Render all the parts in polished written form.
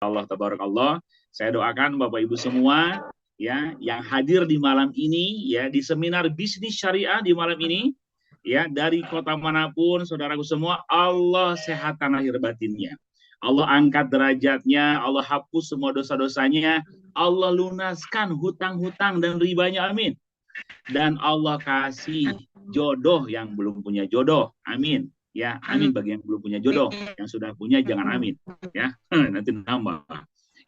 Allah tabarakallah. Saya doakan Bapak Ibu semua ya yang hadir di malam ini ya di seminar bisnis syariah di malam ini ya dari kota manapun saudaraku semua Allah sehatkan lahir batinnya. Allah angkat derajatnya, Allah hapus semua dosa-dosanya, Allah lunaskan hutang-hutang dan ribanya, amin. Dan Allah kasih jodoh yang belum punya jodoh, amin. Ya, amin bagi yang belum punya jodoh, yang sudah punya jangan amin. Ya, nanti nambah.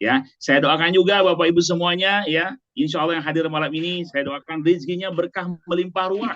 Ya, saya doakan juga Bapak Ibu semuanya, ya, Insya Allah yang hadir malam ini, saya doakan rezekinya berkah melimpah ruah,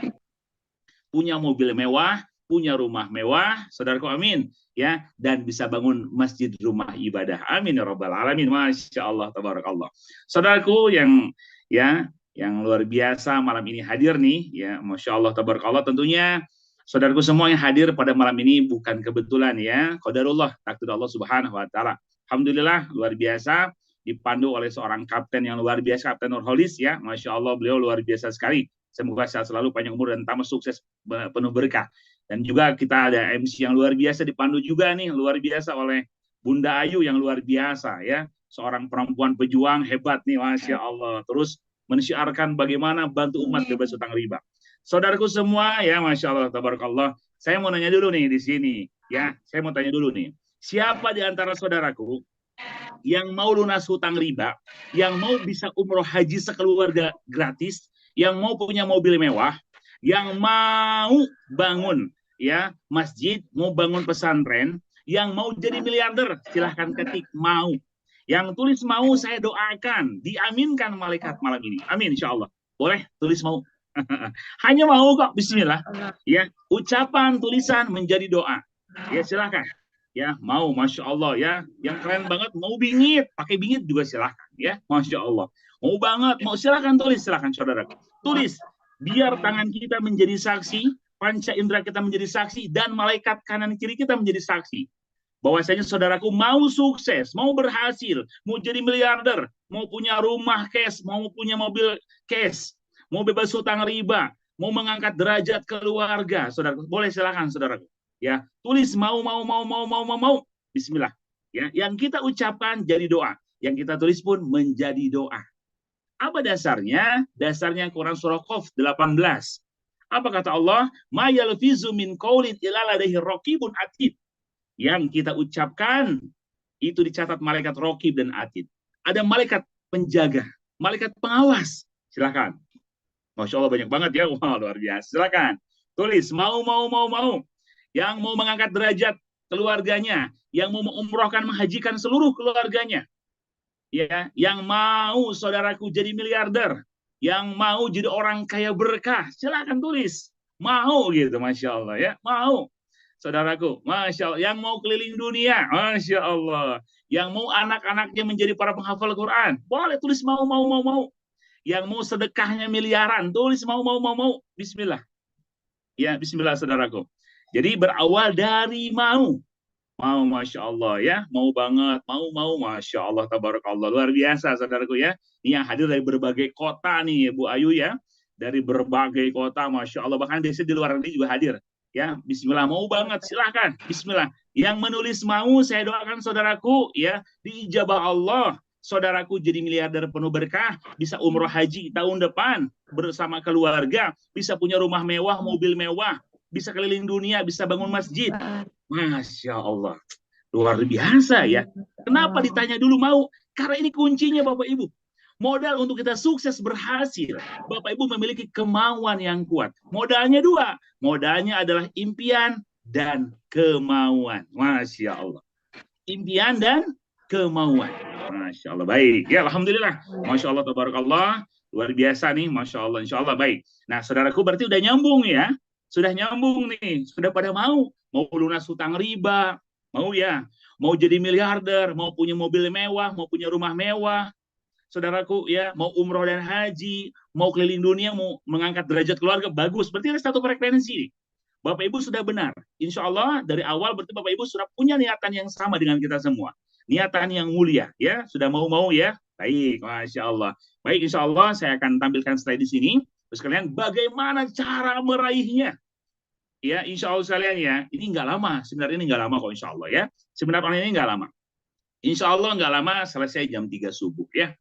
punya mobil mewah, punya rumah mewah, saudaraku amin, ya, dan bisa bangun masjid rumah ibadah, amin ya robbal alamin, masya Allah, tabarakallah. Saudaraku yang luar biasa malam ini hadir nih, ya, masya Allah, tabarakallah. Tentunya saudaraku semua yang hadir pada malam ini bukan kebetulan ya, qadarullah, takdir Allah Subhanahu Wa Taala. Alhamdulillah luar biasa dipandu oleh seorang kapten yang luar biasa, Kapten Nurholis ya, masya Allah beliau luar biasa sekali. Semoga sehat selalu, panjang umur dan tambah sukses penuh berkah. Dan juga kita ada MC yang luar biasa dipandu juga nih, luar biasa oleh Bunda Ayu yang luar biasa ya. Seorang perempuan pejuang hebat nih, masya Allah. Terus mensiarkan bagaimana bantu umat bebas utang riba. Saudaraku semua ya, masya Allah, tabarakallah. Saya mau nanya dulu nih di sini ya. Saya mau tanya dulu nih. Siapa di antara saudaraku yang mau lunas hutang riba, yang mau bisa umroh haji sekeluarga gratis, yang mau punya mobil mewah, yang mau bangun ya masjid, mau bangun pesantren, yang mau jadi miliarder, silahkan ketik mau. Yang tulis mau saya doakan, diaminkan malaikat malam ini. Amin insya Allah. Boleh tulis mau. Hanya mau kok, bismillah. Ya, ucapan tulisan menjadi doa. Ya silahkan. Ya mau, masya Allah ya. Yang keren banget mau bingit, pakai bingit juga silahkan ya, masya Allah. Mau banget, mau silahkan tulis, silahkan saudara. Tulis, biar tangan kita menjadi saksi, panca indera kita menjadi saksi, dan malaikat kanan kiri kita menjadi saksi. Bahwasanya saudaraku mau sukses, mau berhasil, mau jadi miliarder, mau punya rumah cash, mau punya mobil cash, mau bebas hutang riba, mau mengangkat derajat keluarga, saudaraku. Boleh silakan saudaraku. Ya, tulis mau. Bismillah. Ya, yang kita ucapkan jadi doa, yang kita tulis pun menjadi doa. Apa dasarnya? Dasarnya Quran surah Qaf 18. Apa kata Allah? Ma yalfizu min qaulin illa ladaihi raqibun atid. Yang kita ucapkan itu dicatat malaikat raqib dan atid. Ada malaikat penjaga, malaikat pengawas. Silakan. Masya Allah banyak banget ya. Wah, luar biasa. Silakan. Tulis mau. Yang mau mengangkat derajat keluarganya, yang mau mengumrohkan menghajikan seluruh keluarganya. Ya, yang mau saudaraku jadi miliarder, yang mau jadi orang kaya berkah, silakan tulis. Mau gitu, masya Allah ya, mau. Saudaraku, masya Allah. Yang mau keliling dunia, masya Allah. Yang mau anak-anaknya menjadi para penghafal Quran, boleh tulis mau. Yang mau sedekahnya miliaran, tulis mau. Bismillah. Ya, bismillah saudaraku. Jadi berawal dari mau. Mau, masya Allah ya, mau banget, mau, masya Allah, tabarakallah, luar biasa, saudaraku ya. Ini yang hadir dari berbagai kota nih, Bu Ayu ya, dari berbagai kota, masya Allah, bahkan desa di luar negeri juga hadir. Ya, Bismillah, mau banget, silahkan, Bismillah. Yang menulis mau, saya doakan saudaraku ya, diijabah Allah, saudaraku jadi miliarder penuh berkah, bisa umroh haji tahun depan bersama keluarga, bisa punya rumah mewah, mobil mewah, bisa keliling dunia, bisa bangun masjid. Masya Allah, luar biasa ya. Kenapa ditanya dulu mau? Karena ini kuncinya Bapak Ibu. Modal untuk kita sukses berhasil, Bapak Ibu memiliki kemauan yang kuat. Modalnya dua. Modalnya adalah impian dan kemauan. Masya Allah. Impian dan kemauan. Masya Allah. Baik. Ya, Alhamdulillah. Masya Allah, tabarakallah. Luar biasa nih. Masya Allah. Insya Allah. Baik. Nah, saudaraku berarti udah nyambung ya. Sudah nyambung nih. Sudah pada mau lunas hutang riba, mau ya, mau jadi miliarder, mau punya mobil mewah, mau punya rumah mewah, saudaraku ya, mau umroh dan haji, mau keliling dunia, mau mengangkat derajat keluarga, bagus. Berarti ada satu frekuensi. Bapak Ibu sudah benar. Insya Allah dari awal berarti Bapak Ibu sudah punya niatan yang sama dengan kita semua. Niatan yang mulia ya, sudah mau ya. Baik, masya Allah. Baik, insya Allah saya akan tampilkan slide di sini. Terus kalian bagaimana cara meraihnya? Ya, insya Allah sekalian ya, ini nggak lama, sebenarnya ini nggak lama kok insya Allah ya, sebenarnya ini nggak lama. Insya Allah nggak lama selesai jam 3 subuh ya.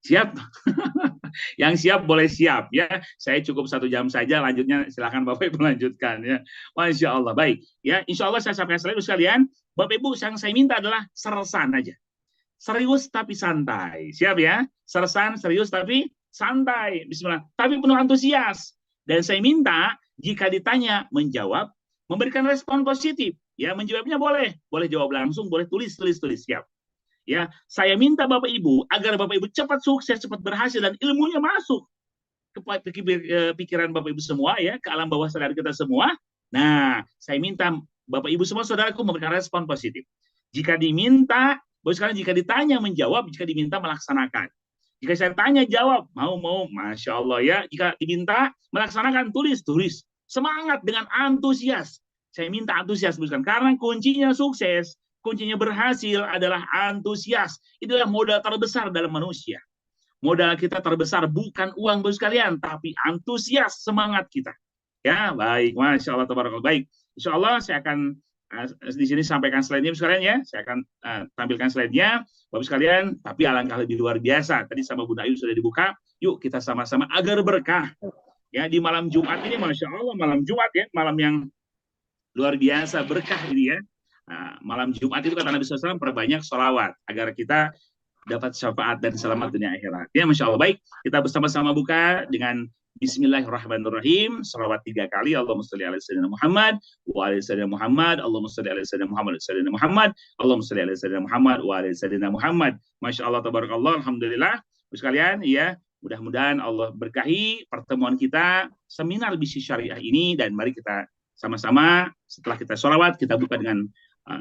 Siap? Yang siap boleh siap ya. Saya cukup 1 jam saja, lanjutnya silakan Bapak Ibu lanjutkan ya. Masya Allah. Baik ya. Insya Allah saya sampaikan sekalian. Bapak Ibu yang saya minta adalah sersan aja. Serius tapi santai. Siap ya? Sersan, serius tapi santai. Bismillah. Tapi penuh antusias. Dan saya minta jika ditanya menjawab, memberikan respon positif. Ya, menjawabnya boleh. Boleh jawab langsung, boleh tulis. Siap. Ya, saya minta Bapak Ibu agar Bapak Ibu cepat sukses, cepat berhasil dan ilmunya masuk ke pikiran Bapak Ibu semua ya, ke alam bawah sadar kita semua. Nah, saya minta Bapak Ibu semua saudaraku memberikan respon positif. Jika diminta, Bapak sekalian jika ditanya menjawab, jika diminta melaksanakan. Jika saya tanya jawab, mau, Masya Allah ya. Jika diminta melaksanakan, tulis. Semangat dengan antusias. Saya minta antusias, bukan karena kuncinya sukses, kuncinya berhasil adalah antusias. Itulah modal terbesar dalam manusia. Modal kita terbesar bukan uang bos sekalian, tapi antusias semangat kita. Ya, baik. Masya Allah, tabarakallah. Baik. Insya Allah saya akan di sini sampaikan slide-nya sekalian ya. Saya akan tampilkan slide-nya Bapak sekalian, tapi alangkah lebih luar biasa. Tadi sama Bunda Ayu sudah dibuka. Yuk kita sama-sama agar berkah. Ya, di malam Jumat ini Masya Allah, malam Jumat ya, malam yang luar biasa berkah ini ya. Nah, malam Jumat itu kata Nabi SAW perbanyak sholawat agar kita dapat syafaat dan selamat dunia akhirat. Ya, Masya Allah. Baik, kita bersama-sama buka dengan Bismillahirrahmanirrahim. Sholawat 3 kali. Allahumma sholli ala sayyidina Muhammad wa ala sayyidina Muhammad. Allahumma sholli ala sayyidina Muhammad wa sayyidina Muhammad. Allahumma sholli ala sayyidina Muhammad wa ala sayyidina Muhammad. Masya Allah, tabarakallah, alhamdulillah. Sekalian, ya, mudah-mudahan Allah berkahi pertemuan kita seminar bisnis syariah ini, dan mari kita sama-sama setelah kita sholawat kita buka dengan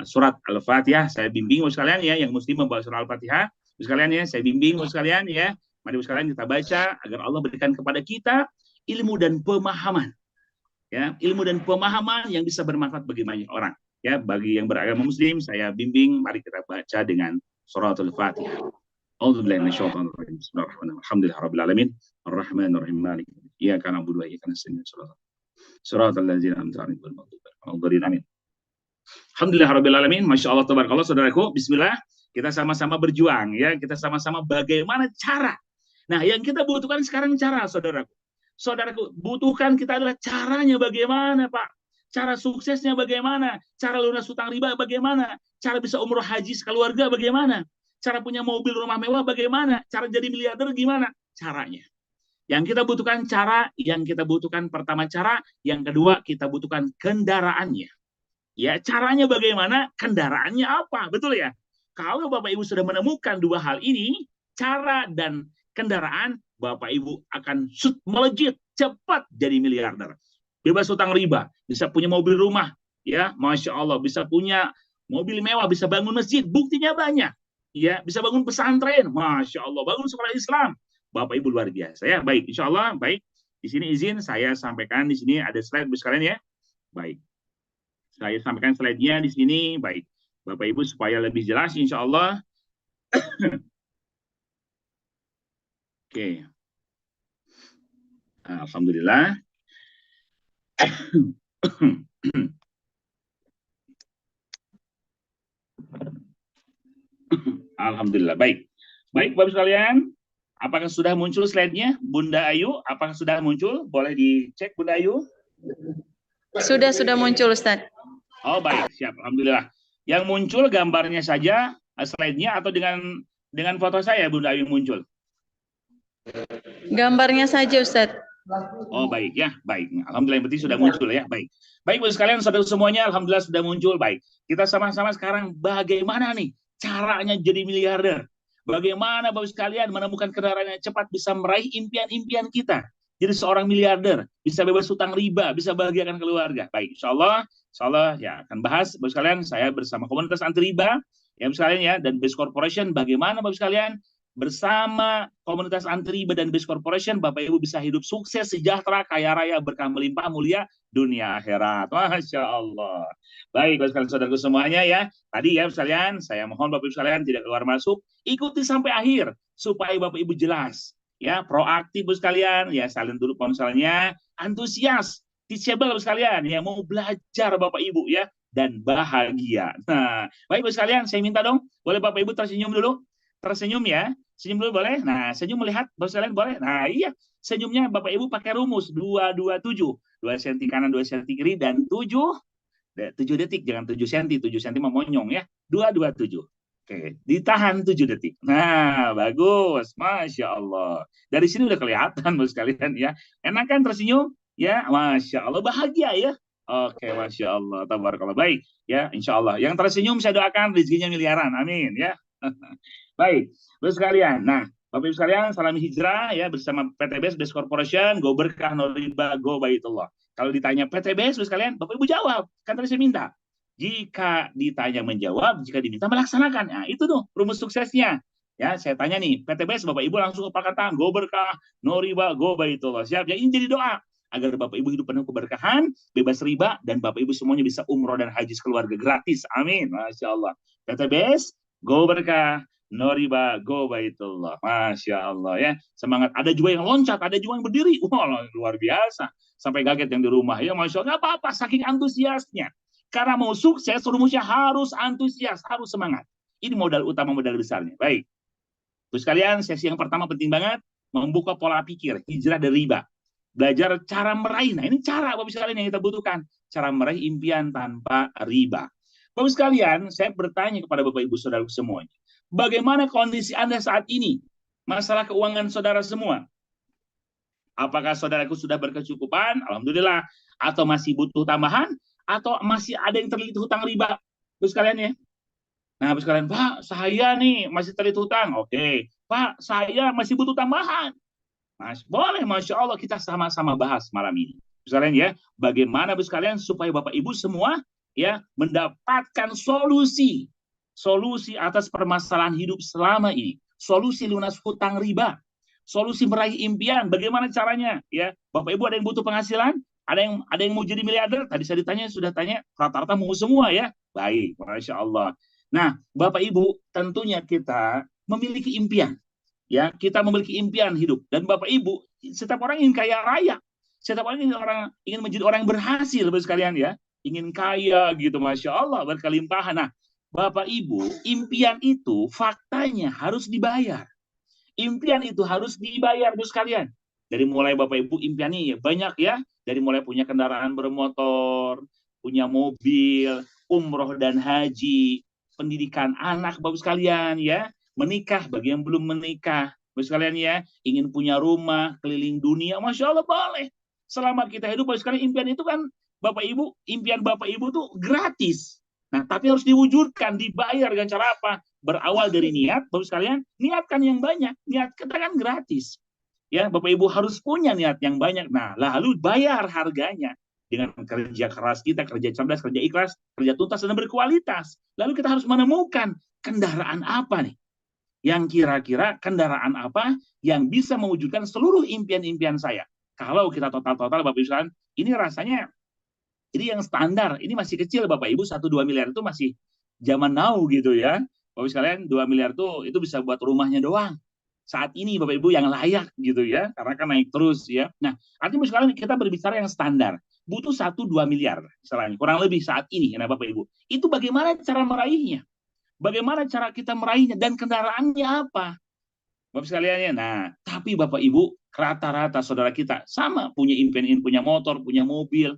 surat Al-Fatihah. Saya bimbing sekalian ya, yang muslim membawa surat Al-Fatihah sekalian ya, saya bimbing sekalian ya. Mari sekalian kita baca agar Allah berikan kepada kita ilmu dan pemahaman. Ya, ilmu dan pemahaman yang bisa bermanfaat bagi banyak orang. Ya, bagi yang beragama muslim saya bimbing, mari kita baca dengan surat Al-Fatihah. A'udzubillahi minasyaitonir rajim. Bismillahirrahmanirrahim. Alhamdulillahirabbil alamin. Arrahmanirrahim. Maliki yaumiddin. Iyyaka na'budu wa iyyaka nasta'in. Shiratal ladzina an'amta 'alaihim ghairil maghdubi 'alaihim waladdallin. Amin. Alhamdulillahirabbil alamin. Masya Allah, tabarakallah, saudaraku. Bismillah. Kita sama-sama berjuang ya. Kita sama-sama bagaimana cara. Nah, yang kita butuhkan sekarang cara, saudaraku. Saudaraku, butuhkan kita adalah caranya bagaimana, Pak? Cara suksesnya bagaimana? Cara lunas hutang riba bagaimana? Cara bisa umroh haji sekeluarga bagaimana? Cara punya mobil rumah mewah bagaimana? Cara jadi miliarder gimana? Caranya. Yang kita butuhkan cara, yang kita butuhkan pertama cara, yang kedua kita butuhkan kendaraannya. Ya, caranya bagaimana? Kendaraannya apa? Betul ya? Kalau Bapak Ibu sudah menemukan dua hal ini, cara dan kendaraan, Bapak Ibu akan melejit cepat jadi miliarder. Bebas hutang riba, bisa punya mobil rumah, ya, Masya Allah, bisa punya mobil mewah, bisa bangun masjid, buktinya banyak. Ya, bisa bangun pesantren, Masya Allah, bangun sekolah Islam. Bapak Ibu luar biasa ya. Baik, Insya Allah, baik. Di sini izin saya sampaikan, di sini ada slide sekalian ya. Baik. Saya sampaikan slide-nya di sini, baik. Bapak Ibu supaya lebih jelas insya Allah. Oke. Alhamdulillah. Alhamdulillah. Baik. Baik, Bapak sekalian. Apakah sudah muncul slide-nya? Bunda Ayu, apakah sudah muncul? Boleh dicek, Bunda Ayu? Sudah muncul, Ustaz. Oh, baik. Siap. Alhamdulillah. Yang muncul gambarnya saja, slide-nya, atau dengan foto saya, Bunda Ayu muncul? Gambarnya saja, Ustaz. Oh, baik ya. Baik. Alhamdulillah, yang penting sudah muncul ya. Baik. Baik, Bapak sekalian, saudara semuanya, alhamdulillah sudah muncul. Baik. Kita sama-sama sekarang bagaimana nih caranya jadi miliarder? Bagaimana Bapak sekalian menemukan kendaraan yang cepat bisa meraih impian-impian kita? Jadi seorang miliarder, bisa bebas hutang riba, bisa bahagiakan keluarga. Baik, insya Allah ya akan bahas Bapak sekalian, saya bersama komunitas anti riba, ya Bapak sekalian ya, dan Base Corporation, bagaimana Bapak sekalian bersama komunitas anti riba dan Base Corporation, Bapak Ibu bisa hidup sukses, sejahtera, kaya raya, berkah melimpah, mulia, dunia akhirat. Masya Allah. Baik, Bapak sekalian, saudaraku semuanya ya. Tadi ya Bapak sekalian, saya mohon Bapak Ibu sekalian tidak keluar masuk, ikuti sampai akhir supaya Bapak Ibu jelas. Ya, proaktif Bapak sekalian, ya salin dulu ponselnya, antusias, teachable Bapak sekalian, ya mau belajar Bapak Ibu ya, dan bahagia. Nah, baik Ibu sekalian, saya minta dong, boleh Bapak Ibu tersenyum dulu? Tersenyum ya. Senyum dulu boleh? Nah, senyum melihat Bapak sekalian boleh? Nah, iya. Senyumnya Bapak Ibu pakai rumus 227. 2 senti kanan, 2 senti kiri, dan 7 detik. Jangan 7 senti. 7 senti memonyong ya. 227. Oke, ditahan 7 detik. Nah, bagus. Masya Allah. Dari sini udah kelihatan, Bapak sekalian ya. Enak kan tersenyum? Ya, Masya Allah. Bahagia ya. Oke, Masya Allah. Tabarakallah. Baik. Ya, Insya Allah. Yang tersenyum saya doakan rezekinya miliaran. Amin. Ya. Baik, Bapak sekalian. Nah, Bapak Ibu sekalian, salam hijrah ya bersama PTBS Best Corporation, go berkah, no riba, go baitullah. Kalau ditanya PTBS, Bapak sekalian, Bapak Ibu jawab. Kan tadi saya minta. Jika ditanya menjawab, jika diminta melaksanakan. Nah, itu tuh rumus suksesnya. Ya, saya tanya nih, PTBS Bapak Ibu langsung apa kata? Go berkah, no riba, go baitullah. Siap ya, ini jadi doa agar Bapak Ibu hidup penuh keberkahan, bebas riba, dan Bapak Ibu semuanya bisa umroh dan haji keluarga gratis. Amin. Masya Allah. PTBS, go berkah, no riba, go baitullah. Masya Allah ya. Semangat. Ada juga yang loncat, ada juga yang berdiri. Wah, luar biasa. Sampai kaget yang di rumah. Ya Masya Allah, apa-apa. Saking antusiasnya. Karena mau sukses, rumusnya harus antusias, harus semangat. Ini modal utama, modal besarnya. Baik. Terus kalian, sesi yang pertama penting banget. Membuka pola pikir, hijrah dari riba. Belajar cara meraih. Nah, ini cara Bapak sekalian yang kita butuhkan. Cara meraih impian tanpa riba. Bapak sekalian, saya bertanya kepada Bapak Ibu Saudara semuanya. Bagaimana kondisi Anda saat ini? Masalah keuangan saudara semua. Apakah saudaraku sudah berkecukupan? Alhamdulillah. Atau masih butuh tambahan? Atau masih ada yang terlilit hutang riba? Bapak sekalian ya. Nah, Bapak sekalian, Pak, saya nih masih terlilit hutang. Oke. Pak, saya masih butuh tambahan. Mas, boleh, Masya Allah, kita sama-sama bahas malam ini. Sekalian ya, bagaimana Bapak sekalian supaya Bapak Ibu semua ya mendapatkan solusi atas permasalahan hidup selama ini, solusi lunas hutang riba, solusi meraih impian. Bagaimana caranya? Ya, Bapak Ibu ada yang butuh penghasilan, ada yang mau jadi miliarder. Tadi saya ditanya, sudah tanya, rata-rata mau semua ya. Baik, Masya Allah. Nah, Bapak Ibu, tentunya kita memiliki impian. Ya, kita memiliki impian hidup, dan Bapak Ibu, setiap orang ingin kaya raya, setiap orang ingin menjadi orang yang berhasil, Bapak sekalian ya, ingin kaya gitu, Masya Allah, berkelimpahan. Nah, Bapak Ibu, impian itu faktanya harus dibayar. Impian itu harus dibayar, Bapak sekalian. Dari mulai Bapak Ibu impian ini banyak ya, dari mulai punya kendaraan bermotor, punya mobil, umroh dan haji, pendidikan anak Bapak sekalian ya, menikah bagi yang belum menikah, Bapak sekalian ya, ingin punya rumah keliling dunia, Masya Allah boleh. Selama kita hidup, Bapak sekalian, impian itu kan Bapak Ibu, impian Bapak Ibu tuh gratis. Nah, tapi harus diwujudkan, dibayar dengan cara apa? Berawal dari niat, Bapak sekalian, niatkan yang banyak. Niat kita kan gratis. Ya, Bapak Ibu harus punya niat yang banyak. Nah, lalu bayar harganya dengan kerja keras kita, kerja cerdas, kerja ikhlas, kerja tuntas dan berkualitas. Lalu kita harus menemukan kendaraan apa nih? Yang kira-kira kendaraan apa yang bisa mewujudkan seluruh impian-impian saya. Kalau kita total-total Bapak Ibu sekalian, ini rasanya ini yang standar, ini masih kecil Bapak Ibu, 1-2 miliar itu masih zaman now gitu ya. Bapak Ibu sekalian, 2 miliar itu bisa buat rumahnya doang. Saat ini Bapak Ibu yang layak gitu ya, karena kan naik terus ya. Nah, artinya sekalian kita berbicara yang standar. Butuh 1-2 miliar, misalnya, kurang lebih saat ini, ya Bapak Ibu. Itu bagaimana cara meraihnya? Bagaimana cara kita meraihnya dan kendaraannya apa? Bapak sekalian ya. Nah, tapi Bapak Ibu, rata-rata saudara kita sama punya impian, ingin punya motor, punya mobil.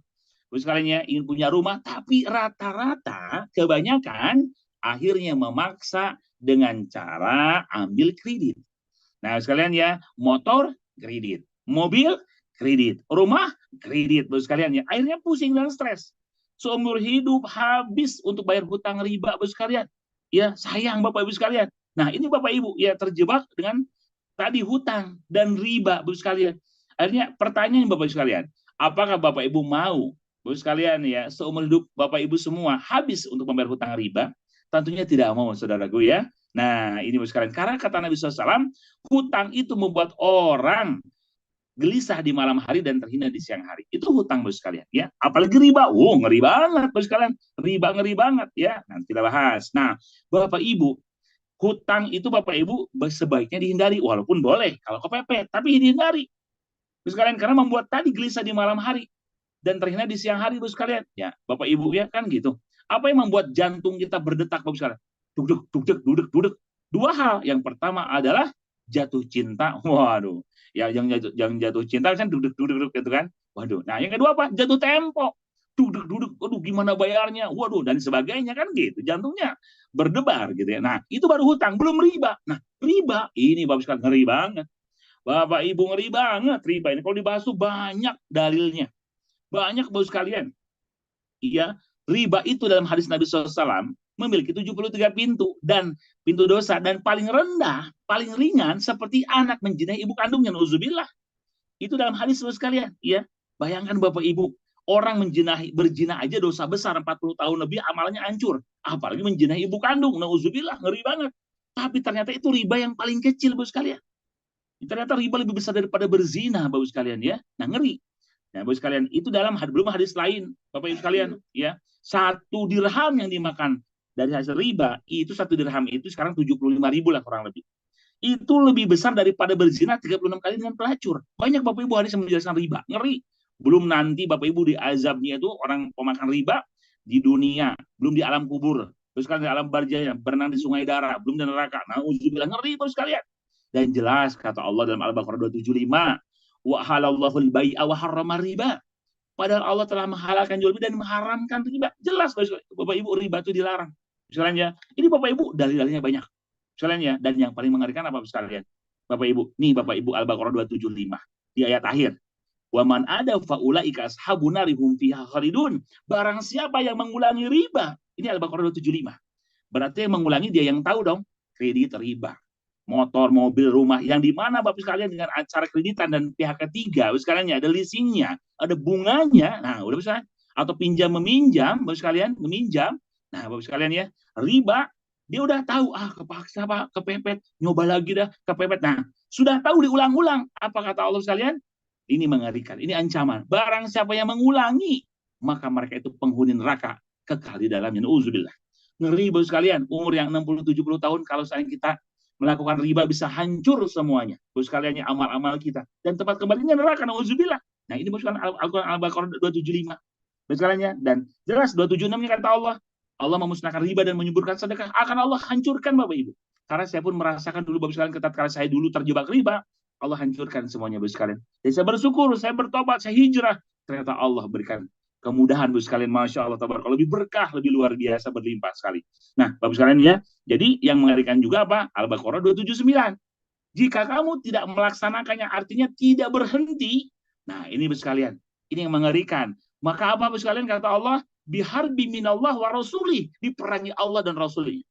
Bapak sekalian ya, ingin punya rumah, tapi rata-rata kebanyakan akhirnya memaksa dengan cara ambil kredit. Nah, sekalian ya, motor kredit, mobil kredit, rumah kredit, Bapak sekalian ya. Akhirnya pusing dan stres. Seumur hidup habis untuk bayar hutang riba, Bapak sekalian. Ya, sayang Bapak Ibu sekalian. Nah, ini Bapak Ibu ya terjebak dengan tadi hutang dan riba, Bapak sekalian. Akhirnya pertanyaan Bapak Ibu sekalian, apakah Bapak Ibu mau, Bapak sekalian ya, seumur hidup Bapak Ibu semua habis untuk membayar hutang riba? Tentunya tidak mau, saudaraku ya. Nah, ini Bapak sekalian, karena kata Nabi SAW, hutang itu membuat orang gelisah di malam hari dan terhina di siang hari. Itu hutang Bapak sekalian ya. Apalagi riba. Ngeri banget Bapak sekalian. Riba ngeri banget ya. Nanti kita bahas. Nah, Bapak Ibu, hutang itu Bapak Ibu sebaiknya dihindari, walaupun boleh kalau kepepet, tapi dihindari. Bapak sekalian, karena membuat tadi gelisah di malam hari dan terhina di siang hari, Bapak sekalian. Ya, Bapak Ibu ya kan gitu. Apa yang membuat jantung kita berdetak, Bapak sekalian? Duduk, duduk, duduk, duduk. Dua hal. Yang pertama adalah jatuh cinta. Waduh, ya yang jatuh cinta kan duduk, duduk, duduk gitu kan. Waduh. Nah, yang kedua apa? Jatuh tempo. Duduk, duduk. Waduh, gimana bayarnya? Waduh, dan sebagainya kan gitu. Jantungnya berdebar gitu ya. Nah, itu baru hutang, belum riba. Nah, riba ini Bapak sekalian ngeri banget. Bapak Ibu ngeri banget riba ini. Kalau dibahas tuh banyak dalilnya. Banyak Bapak sekalian. Iya, riba itu dalam hadis Nabi SAW memiliki 73 pintu dan pintu dosa, dan paling rendah, paling ringan seperti anak menjinai ibu kandungnya, nauzubillah. Itu dalam hadis sekalian, ya. Bayangkan Bapak Ibu, orang berzina aja dosa besar, 40 tahun lebih amalnya hancur, apalagi menjinai ibu kandung, nauzubillah, ngeri banget. Tapi ternyata itu riba yang paling kecil Bapak sekalian. Ternyata riba lebih besar daripada berzina Bapak sekalian, ya. Nah, ngeri. Nah, Bapak sekalian, itu dalam belum hadis lain, Bapak Ibu sekalian, ya. 1 dirham yang dimakan dari hasil riba, itu 1 dirham itu sekarang 75.000 lah kurang lebih. Itu lebih besar daripada berzina 36 kali dengan pelacur. Banyak Bapak Ibu hadis yang menjelaskan riba. Ngeri. Belum nanti Bapak Ibu di azabnya itu orang pemakan riba di dunia, belum di alam kubur. Terus kan di alam barzah, berenang di sungai darah, belum di neraka. Nah, uzubillah, ngeri Bapak sekalian. Dan jelas kata Allah dalam Al-Baqarah 275, wa halallahu al-bai'a wa harrama riba. Padahal Allah telah menghalalkan jual beli dan mengharamkan riba. Jelas Bapak Ibu, riba itu dilarang. Misalnya, ini Bapak Ibu dalil-dalilnya banyak. Misalnya, dan yang paling mengerikan apa sekalian? Bapak Ibu, nih Bapak Ibu Al-Baqarah 275 di ayat akhir. Wa man ada faulaika ashabun nari hum fiha khalidun. Barang siapa yang mengulangi riba, ini Al-Baqarah 275. Berarti yang mengulangi dia yang tahu dong, kredit riba. Motor, mobil, rumah, yang di mana Bapak sekalian dengan acara kreditan dan pihak ketiga, Bapak sekalian ya, ada leasingnya, ada bunganya, nah udah bisa, atau pinjam meminjam, Bapak sekalian meminjam, nah Bapak sekalian ya, riba, dia udah tahu, kepaksa Pak, kepepet, nyoba lagi dah, kepepet, nah sudah tahu diulang-ulang, apa kata Allah sekalian? Ini mengerikan, ini ancaman. Barang siapa yang mengulangi, maka mereka itu penghuni neraka, kekal di dalamnya. Nauzubillah. Ngeri Bapak sekalian, umur yang 60-70 tahun, kalau sayang kita melakukan riba bisa hancur semuanya. Bapak sekalian, amal-amal kita. Dan tempat kembalinya neraka, nauzubillah. Nah, ini bukan Al-Quran Al-Baqarah 275. Bapak sekalian, dan jelas 276-nya kata Allah, Allah memusnahkan riba dan menyuburkan sedekah, akan Allah hancurkan Bapak Ibu. Karena saya pun merasakan dulu Bapak sekalian, ketika saya dulu terjebak riba, Allah hancurkan semuanya Bapak sekalian. Dan saya bersyukur, saya bertobat, saya hijrah. Ternyata Allah berikan kemudahan Bapak sekalian, Masya Allah, tabaraka, lebih berkah, lebih luar biasa, berlimpah sekali. Nah, Bapak sekalian ya, jadi yang mengerikan juga apa? Al-Baqarah 279. Jika kamu tidak melaksanakannya, artinya tidak berhenti. Nah, ini Bapak sekalian, ini yang mengerikan. Maka apa Bapak sekalian, kata Allah, biharbi minallah wa rasulih, diperangi Allah dan Rasulnya.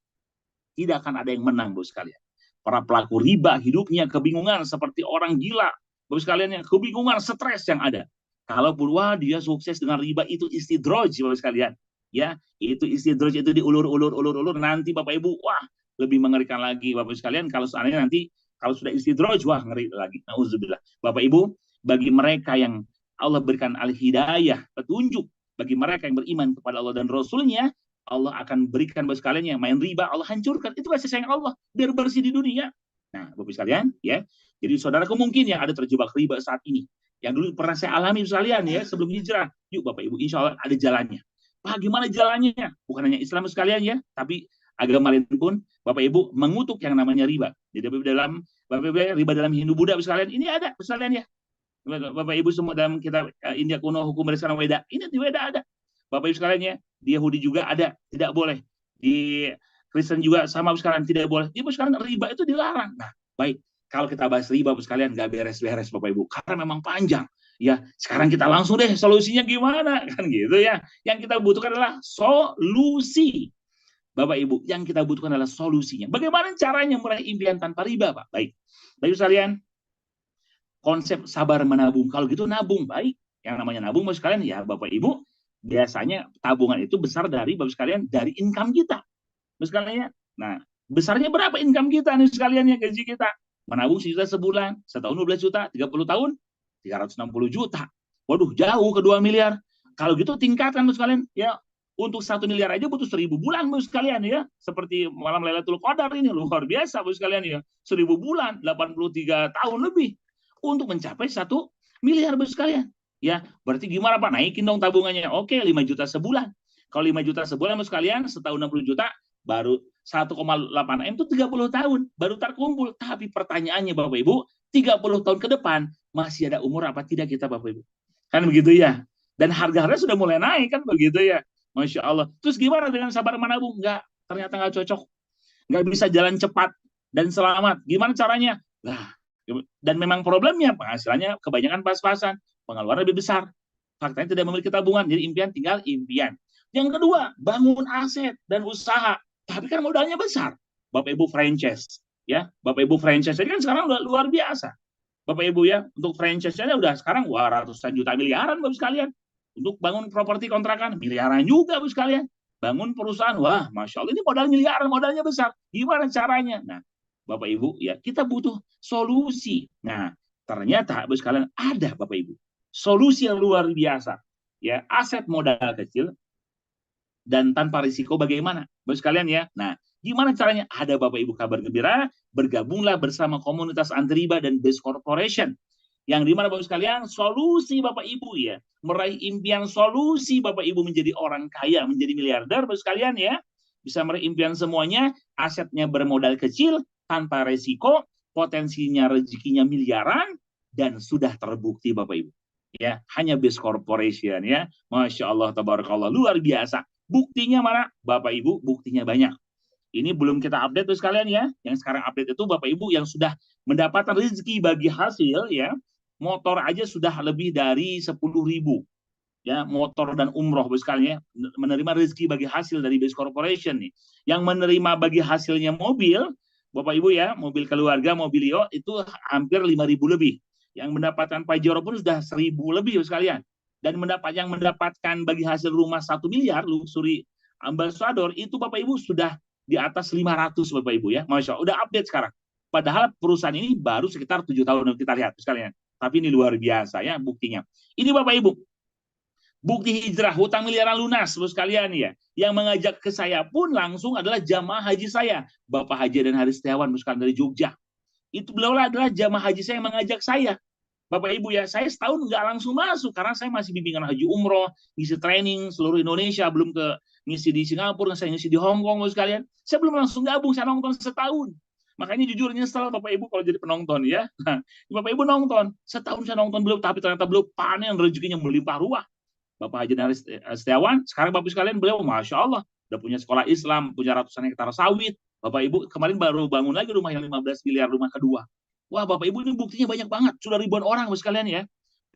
Tidak akan ada yang menang Bapak sekalian. Para pelaku riba hidupnya kebingungan seperti orang gila. Bapak sekalian, yang kebingungan, stres yang ada. Kalaupun wah dia sukses dengan riba, itu istidraj Bapak sekalian. Ya, itu istidraj, itu diulur-ulur nanti Bapak Ibu, wah, lebih mengerikan lagi Bapak sekalian kalau seandainya nanti kalau sudah istidraj, wah ngeri lagi. Nauzubillah. Bapak Ibu, bagi mereka yang Allah berikan al-hidayah, petunjuk, bagi mereka yang beriman kepada Allah dan Rasulnya, Allah akan berikan Bapak sekalian yang main riba, Allah hancurkan. Itu kasih sayang Allah, biar bersih di dunia. Nah, Bapak sekalian, ya. Jadi saudaraku mungkin yang ada terjebak riba saat ini, yang dulu pernah saya alami sekalian ya, sebelum hijrah. Yuk Bapak Ibu, insya Allah ada jalannya. Pak, gimana jalannya? Bukan hanya Islam sekalian ya, tapi agama lain pun, Bapak Ibu, mengutuk yang namanya riba. Jadi dalam Bapak Ibu, riba dalam Hindu Buddha sekalian, ini ada sekalian ya. Bapak Ibu semua dalam kitab India kuno, hukum berdasarkan Weda, ini di Weda ada. Bapak Ibu sekalian ya, di Yahudi juga ada, tidak boleh. Di Kristen juga sama sekalian, tidak boleh. Ibu sekalian, riba itu dilarang. Nah, baik. Kalau kita bahas riba Bapak sekalian, nggak beres-beres Bapak Ibu, karena memang panjang. Ya, sekarang kita langsung deh solusinya gimana kan gitu ya. Yang kita butuhkan adalah solusi. Bapak Ibu, yang kita butuhkan adalah solusinya. Bagaimana caranya meraih impian tanpa riba, Pak? Baik. Baik sekalian, konsep sabar menabung. Kalau gitu nabung, baik. Yang namanya nabung Bapak sekalian ya Bapak Ibu, biasanya tabungan itu besar dari Bapak sekalian dari income kita. Bapak sekalian ya. Nah, besarnya berapa income kita nih sekalian ya, gaji kita? Menabung 1 juta sebulan, setahun 12 juta, 30 tahun 360 juta. Waduh, jauh ke 2 miliar. Kalau gitu tingkatkan Bapak sekalian ya. Untuk 1 miliar aja butuh 1.000 bulan Bapak sekalian ya. Seperti malam Lailatul Qadar ini luar biasa Bapak sekalian ya. 1.000 bulan, 83 tahun lebih untuk mencapai 1 miliar Bapak sekalian. Ya, berarti gimana Pak? Naikin dong tabungannya. Oke, 5 juta sebulan. Kalau 5 juta sebulan Bapak sekalian, setahun 60 juta, baru 1,8 M itu 30 tahun baru terkumpul. Tapi pertanyaannya Bapak Ibu, 30 tahun ke depan masih ada umur apa tidak kita Bapak Ibu? Kan begitu ya. Dan harga-harga sudah mulai naik kan begitu ya. Masya Allah. Terus gimana dengan sabar menabung? Enggak, ternyata nggak cocok. Nggak bisa jalan cepat dan selamat. Gimana caranya? Nah, dan memang problemnya penghasilannya kebanyakan pas-pasan, pengeluaran lebih besar. Faktanya tidak memiliki tabungan, jadi impian tinggal impian. Yang kedua, bangun aset dan usaha. Tapi kan modalnya besar. Bapak Ibu franchise, ya. Bapak Ibu franchise ini kan sekarang udah luar biasa. Bapak Ibu ya, untuk franchise-nya udah sekarang wah, ratusan juta miliaran Bapak sekalian. Untuk bangun properti kontrakan miliaran juga Bapak sekalian. Bangun perusahaan, wah Masya Allah ini modal miliaran, modalnya besar. Gimana caranya? Nah, Bapak Ibu ya, kita butuh solusi. Nah, ternyata Bapak sekalian ada Bapak Ibu. Solusi yang luar biasa. Ya, aset modal kecil dan tanpa risiko bagaimana? Bapak sekalian ya. Nah, gimana caranya? Ada Bapak Ibu kabar gembira, bergabunglah bersama komunitas Antriba dan Base Corporation. Yang dimana Bapak sekalian, solusi Bapak Ibu ya, meraih impian solusi Bapak Ibu menjadi orang kaya, menjadi miliarder Bapak sekalian ya, bisa meraih impian semuanya, asetnya bermodal kecil, tanpa resiko, potensinya rezekinya miliaran, dan sudah terbukti Bapak Ibu. Ya, hanya Base Corporation ya, Masya Allah, tabarakallah, luar biasa. Buktinya mana? Bapak Ibu, buktinya banyak. Ini belum kita update tuh sekalian ya. Yang sekarang update itu Bapak Ibu yang sudah mendapatkan rezeki bagi hasil ya. Motor aja sudah lebih dari 10.000. Ya, motor dan umroh Bapak sekalian ya. Menerima rezeki bagi hasil dari Base Corporation nih. Yang menerima bagi hasilnya mobil, Bapak Ibu ya, mobil keluarga, mobilio itu hampir 5.000 lebih. Yang mendapatkan Pajero pun sudah 1.000 lebih Bapak sekalian. Dan yang mendapatkan bagi hasil rumah 1 miliar luxury ambassador itu Bapak Ibu sudah di atas 500 Bapak Ibu ya. Masya Allah, udah update sekarang. Padahal perusahaan ini baru sekitar 7 tahun kita lihat sekalian. Tapi ini luar biasa ya buktinya. Ini Bapak Ibu, bukti hijrah hutang miliaran lunas Bapak sekalian ya. Yang mengajak ke saya pun langsung adalah jamaah haji saya, Bapak Haji dan Haris Setiawan Bapak sekalian dari Jogja. Itu beliau adalah jamaah haji saya yang mengajak saya. Bapak Ibu ya, saya setahun nggak langsung masuk karena saya masih bimbingan haji umroh, ngisi training seluruh Indonesia, belum ke ngisi di Singapura, saya ngisi di Hong Kong sekalian. Saya belum langsung gabung, saya nonton setahun. Makanya jujur nyesel Bapak Ibu kalau jadi penonton ya. Nah, Bapak Ibu nonton, setahun saya nonton beliau, tapi ternyata beliau panen rezekinya melimpah ruah. Bapak Haji Haris Setiawan, sekarang Bapak sekalian beliau Masya Allah, udah punya sekolah Islam, punya ratusan hektar sawit. Bapak Ibu kemarin baru bangun lagi rumah yang 15 miliar, rumah kedua. Wah Bapak Ibu ini buktinya banyak banget. Sudah ribuan orang Bapak sekalian ya.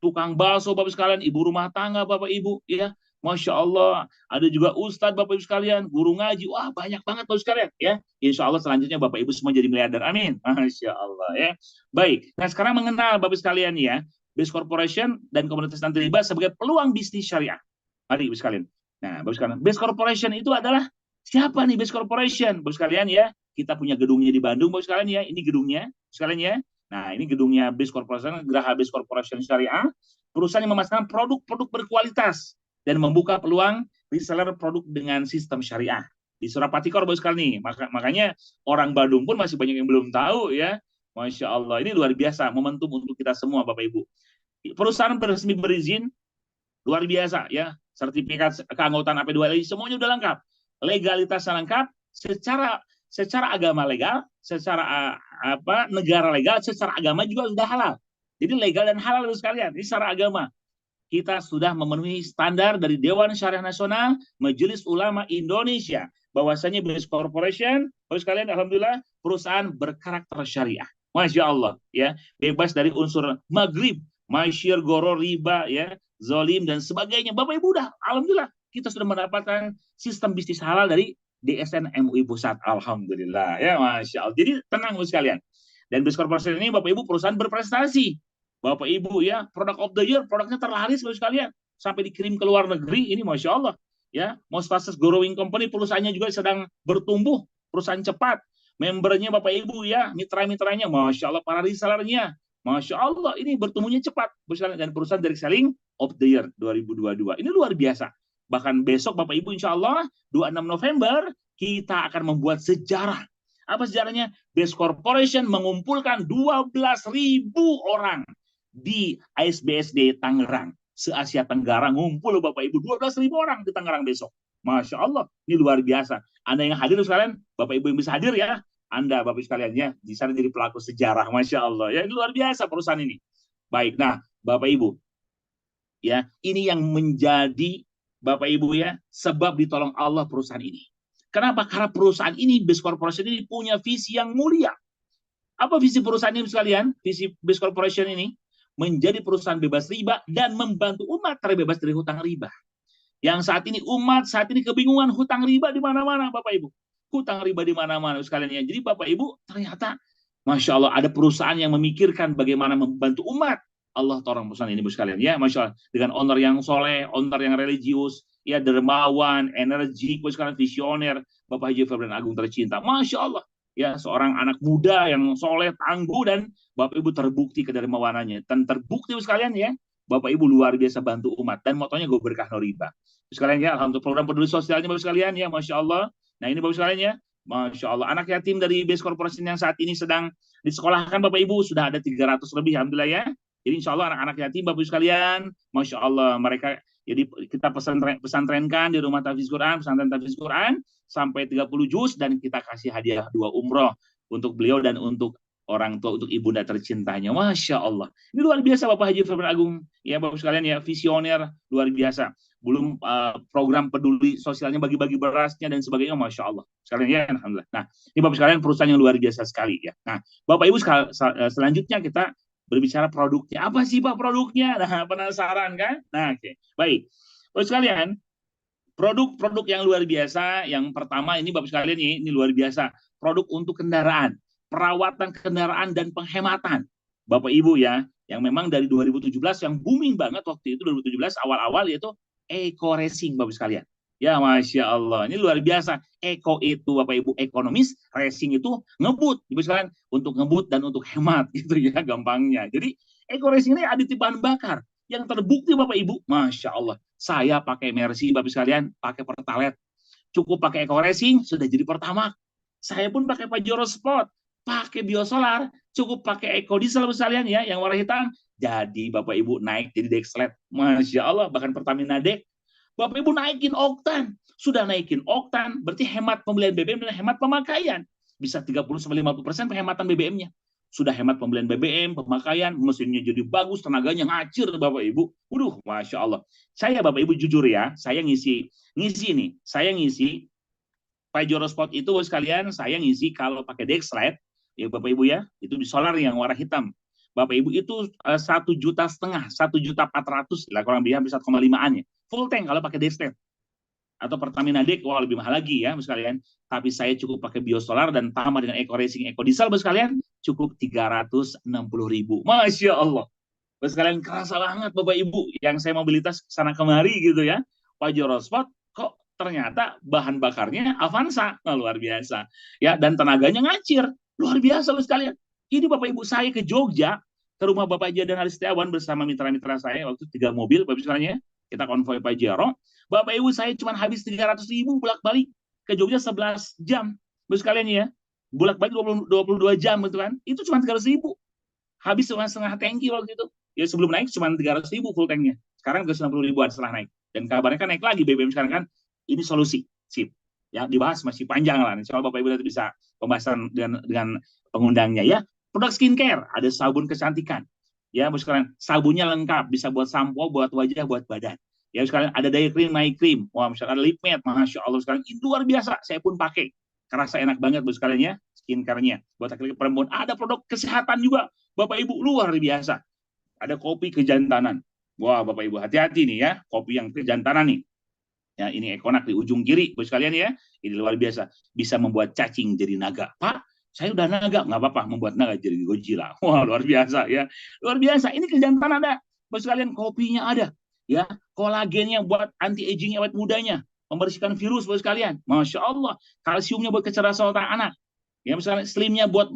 Tukang bakso Bapak sekalian, ibu rumah tangga Bapak Ibu ya. Masya Allah. Ada juga Ustadz Bapak Ibu sekalian, guru ngaji. Wah banyak banget Bapak sekalian ya. Insya Allah selanjutnya Bapak Ibu semua jadi miliarder. Amin. Masya Allah ya. Baik. Nah sekarang mengenal Bapak sekalian ya. Base Corporation dan komunitas Antriba sebagai peluang bisnis syariah. Mari Bapak sekalian. Nah Bapak sekalian, Base Corporation itu adalah siapa nih Base Corporation Bapak sekalian ya. Kita punya gedungnya di Bandung Bapak sekalian ya. Ini gedungnya sekalian ya. Nah, ini gedungnya Base Corporation, Geraha Base Corporation Syariah, perusahaan yang memasarkan produk-produk berkualitas dan membuka peluang reseller produk dengan sistem syariah. Di Surapati Bapak sekalian nih. Makanya orang Bandung pun masih banyak yang belum tahu ya. Masya Allah, ini luar biasa momentum untuk kita semua Bapak Ibu. Perusahaan resmi berizin luar biasa ya. Sertifikat keanggotaan AP2LI semuanya udah lengkap. Legalitasnya lengkap, secara agama legal, secara negara legal, secara agama juga sudah halal. Jadi legal dan halal itu sekalian. Ini secara agama. Kita sudah memenuhi standar dari Dewan Syariah Nasional, Majelis Ulama Indonesia. Bahwasanya Base Corporation, Bapak sekalian, alhamdulillah perusahaan berkarakter syariah. Masya Allah ya, bebas dari unsur maghrib, masyir, goro, riba ya, zolim dan sebagainya. Bapak Ibu udah, alhamdulillah kita sudah mendapatkan sistem bisnis halal dari DSN MUI Pusat. Alhamdulillah ya, Masya Allah. Jadi tenang Bapak sekalian. Dan Base Corporation ini Bapak Ibu perusahaan berprestasi. Bapak Ibu ya, product of the year, produknya terlaris Bapak sekalian. Sampai dikirim ke luar negeri, ini Masya Allah. Ya, most fastest growing company, perusahaannya juga sedang bertumbuh, perusahaan cepat. Membernya Bapak Ibu ya, mitra-mitranya, Masya Allah, para resellernya. Masya Allah, ini bertumbuhnya cepat. Dan perusahaan direct selling of the year 2022. Ini luar biasa. Bahkan besok Bapak Ibu insya Allah 26 November kita akan membuat sejarah. Apa sejarahnya? Base Corporation mengumpulkan 12.000 orang di ASBSD Tangerang. Se-Asia Tenggara ngumpul Bapak Ibu 12.000 orang di Tangerang besok. Masya Allah, ini luar biasa. Anda yang hadir sekalian, Bapak Ibu yang bisa hadir ya, Anda Bapak Ibu sekalian ya, di sana jadi pelaku sejarah, Masya Allah. Ya, ini luar biasa perusahaan ini. Baik, nah Bapak Ibu, ya ini yang menjadi Bapak Ibu ya sebab ditolong Allah perusahaan ini. Kenapa? Karena perusahaan ini, Base Corporation ini punya visi yang mulia. Apa visi perusahaan ini sekalian? Visi Base Corporation ini menjadi perusahaan bebas riba dan membantu umat terbebas dari hutang riba. Yang saat ini umat saat ini kebingungan hutang riba di mana-mana Bapak Ibu. Hutang riba di mana-mana sekalian ya. Jadi Bapak Ibu ternyata Masya Allah ada perusahaan yang memikirkan bagaimana membantu umat. Allah tolong perusahaan ini Bu sekalian ya. Masya Allah dengan owner yang soleh, owner yang religius, ya dermawan, energik, Bu sekalian visioner, Bapak Haji Febrian Agung tercinta. Masya Allah ya seorang anak muda yang soleh, tangguh dan Bapak Ibu terbukti kedermawanannya dan terbukti Bu sekalian ya. Bapak Ibu luar biasa bantu umat dan motonya gue berkah no riba. Sekalian ya, alhamdulillah program peduli sosialnya Bapak sekalian ya, Masya Allah. Nah ini Bapak sekalian ya, Masya Allah. Anak yatim dari Base Corporation yang saat ini sedang disekolahkan Bapak Ibu sudah ada 300 lebih, alhamdulillah ya. Jadi Insya Allah anak-anak yatim Bapak Ibu sekalian, Masya Allah mereka jadi kita pesantrenkan di rumah tahfiz Quran, pesantren tahfiz Quran sampai 30 juz dan kita kasih hadiah 2 umroh untuk beliau dan untuk orang tua, untuk ibunda tercintanya. Masya Allah. Ini luar biasa Bapak Haji Febrian Agung. Ya Bapak sekalian ya, visioner luar biasa. Belum program peduli sosialnya bagi-bagi berasnya dan sebagainya. Masya Allah. Sekalian ya, alhamdulillah. Nah, ini Bapak sekalian perusahaan yang luar biasa sekali ya. Nah, Bapak Ibu selanjutnya kita berbicara produknya. Apa sih Pak produknya? Nah, penasaran kan? Nah, oke. Baik. Bapak sekalian, produk-produk yang luar biasa. Yang pertama ini Bapak sekalian ini luar biasa. Produk untuk kendaraan, perawatan kendaraan dan penghematan. Bapak Ibu ya, yang memang dari 2017 yang booming banget waktu itu 2017 awal-awal yaitu Eco Racing Bapak sekalian. Ya Masya Allah, ini luar biasa. Eco itu Bapak Ibu ekonomis, racing itu ngebut, Bapak sekalian, untuk ngebut dan untuk hemat gitu ya gampangnya. Jadi Eco Racing ini aditip bahan bakar yang terbukti Bapak Ibu, Masya Allah. Saya pakai Mercy Bapak sekalian, pakai Pertalite. Cukup pakai Eco Racing sudah jadi pertama. Saya pun pakai Pajero Sport, pakai biosolar, cukup pakai Eco Diesel sekalian ya, yang warna hitam. Jadi Bapak Ibu naik jadi Dexlet, Masya Allah, bahkan Pertamina Dex. Bapak Ibu naikin oktan, sudah naikin oktan, berarti hemat pembelian BBM dan hemat pemakaian. Bisa 30-50% penghematan BBM-nya. Sudah hemat pembelian BBM, pemakaian, mesinnya jadi bagus, tenaganya ngacir Bapak Ibu. Waduh, Masya Allah. Saya Bapak Ibu jujur ya, saya ngisi Pajero Sport itu sekalian, saya ngisi kalau pakai Dexlite, ya Bapak Ibu ya, itu di solar yang warna hitam. Bapak Ibu itu 1,5 juta, 1.400.000 lah kurang lebih hampir 1,5-an ya. Full tank kalau pakai Dexlite. Atau Pertamina Dex, wah lebih mahal lagi ya sekalian. Tapi saya cukup pakai biosolar dan tambah dengan Eco Racing, Eco Diesel sekalian, cukup 360.000. Masya Allah. Sekalian kerasa banget Bapak Ibu yang saya mobilitas sana kemari gitu ya. Pajero Sport kok ternyata bahan bakarnya Avanza. Nah, luar biasa. Ya, dan tenaganya ngacir. Luar biasa loh sekalian. Ini Bapak Ibu saya ke Jogja, ke rumah Bapak Haji dan Haris Setiawan bersama mitra-mitra saya waktu 3 mobil Bapak Ibu sekalian ya. Kita konvoy Pajero. Bapak Ibu saya cuma habis 300.000 bolak-balik ke Jogja 11 jam. Bapak sekalian ya. Bolak-balik 22 jam gitu kan. Itu cuma 300.000. Habis cuma setengah tangki waktu itu. Ya sebelum naik cuma 300.000 full tanknya. Sekarang 360.000-an setelah naik. Dan kabarnya kan naik lagi BBM sekarang kan. Ini solusi. Sip. Ya dibahas masih panjang lah. Insya Allah Bapak Ibu nanti bisa pembahasan dengan pengundangnya ya. Produk skincare, ada sabun kecantikan. Ya, sekarang sabunnya lengkap, bisa buat sampo, buat wajah, buat badan. Ya, sekarang ada day cream, night cream. Wah, misalkan ada lip matte, Masya Allah sekarang itu luar biasa. Saya pun pakai. Kerasa enak banget Bu sekalian ya, skincare-nya. Buat laki-laki perempuan, ada produk kesehatan juga. Bapak Ibu luar biasa. Ada kopi kejantanan. Wah, Bapak Ibu hati-hati nih ya, kopi yang kejantanan nih. Ya, ini Ekonak di ujung kiri, Bu sekalian ya. Ini luar biasa. Bisa membuat cacing jadi naga. Pak, saya udah naga, nggak apa-apa membuat naga jadi Godzilla. Wah, luar biasa ya. Luar biasa. Ini kejantanan ada. Bu sekalian kopinya ada. Ya, kolagennya buat anti aging awet mudanya, membersihkan virus Bu sekalian. Masya Allah. Kalsiumnya buat kecerdasan otak anak. Ya, misalnya slimnya buat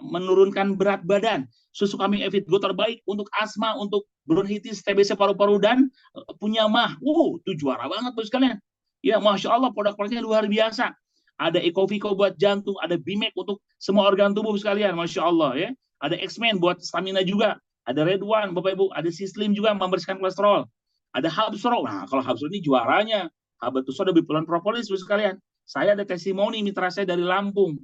menurunkan berat badan. Susu kambing Evit Go terbaik untuk asma, untuk bronkitis, TBC paru-paru dan punya mah. Itu juara banget Bu sekalian. Ya, Masya Allah produk-produknya luar biasa. Ada Ecovico buat jantung, ada Bimek untuk semua organ tubuh sekalian, Masya Allah ya. Ada X-Men buat stamina juga. Ada Red One, Bapak Ibu. Ada Sislim juga membersihkan kolesterol. Ada Habsro. Nah, kalau Habsro ini juaranya. Habatus sauda bipolar propolis, sekalian. Saya ada testimoni mitra saya dari Lampung,